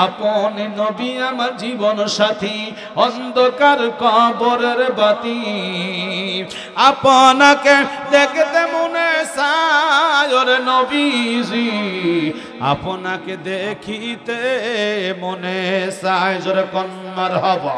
আপনি নবী আমার জীবন সাথী, অন্ধকার কবরের বাতি। আপনাকে দেখতে মনে চায় ওরে নবীজি, আপনাকে দেখিতে মনে চায়। জোরে কোন মারহাবা।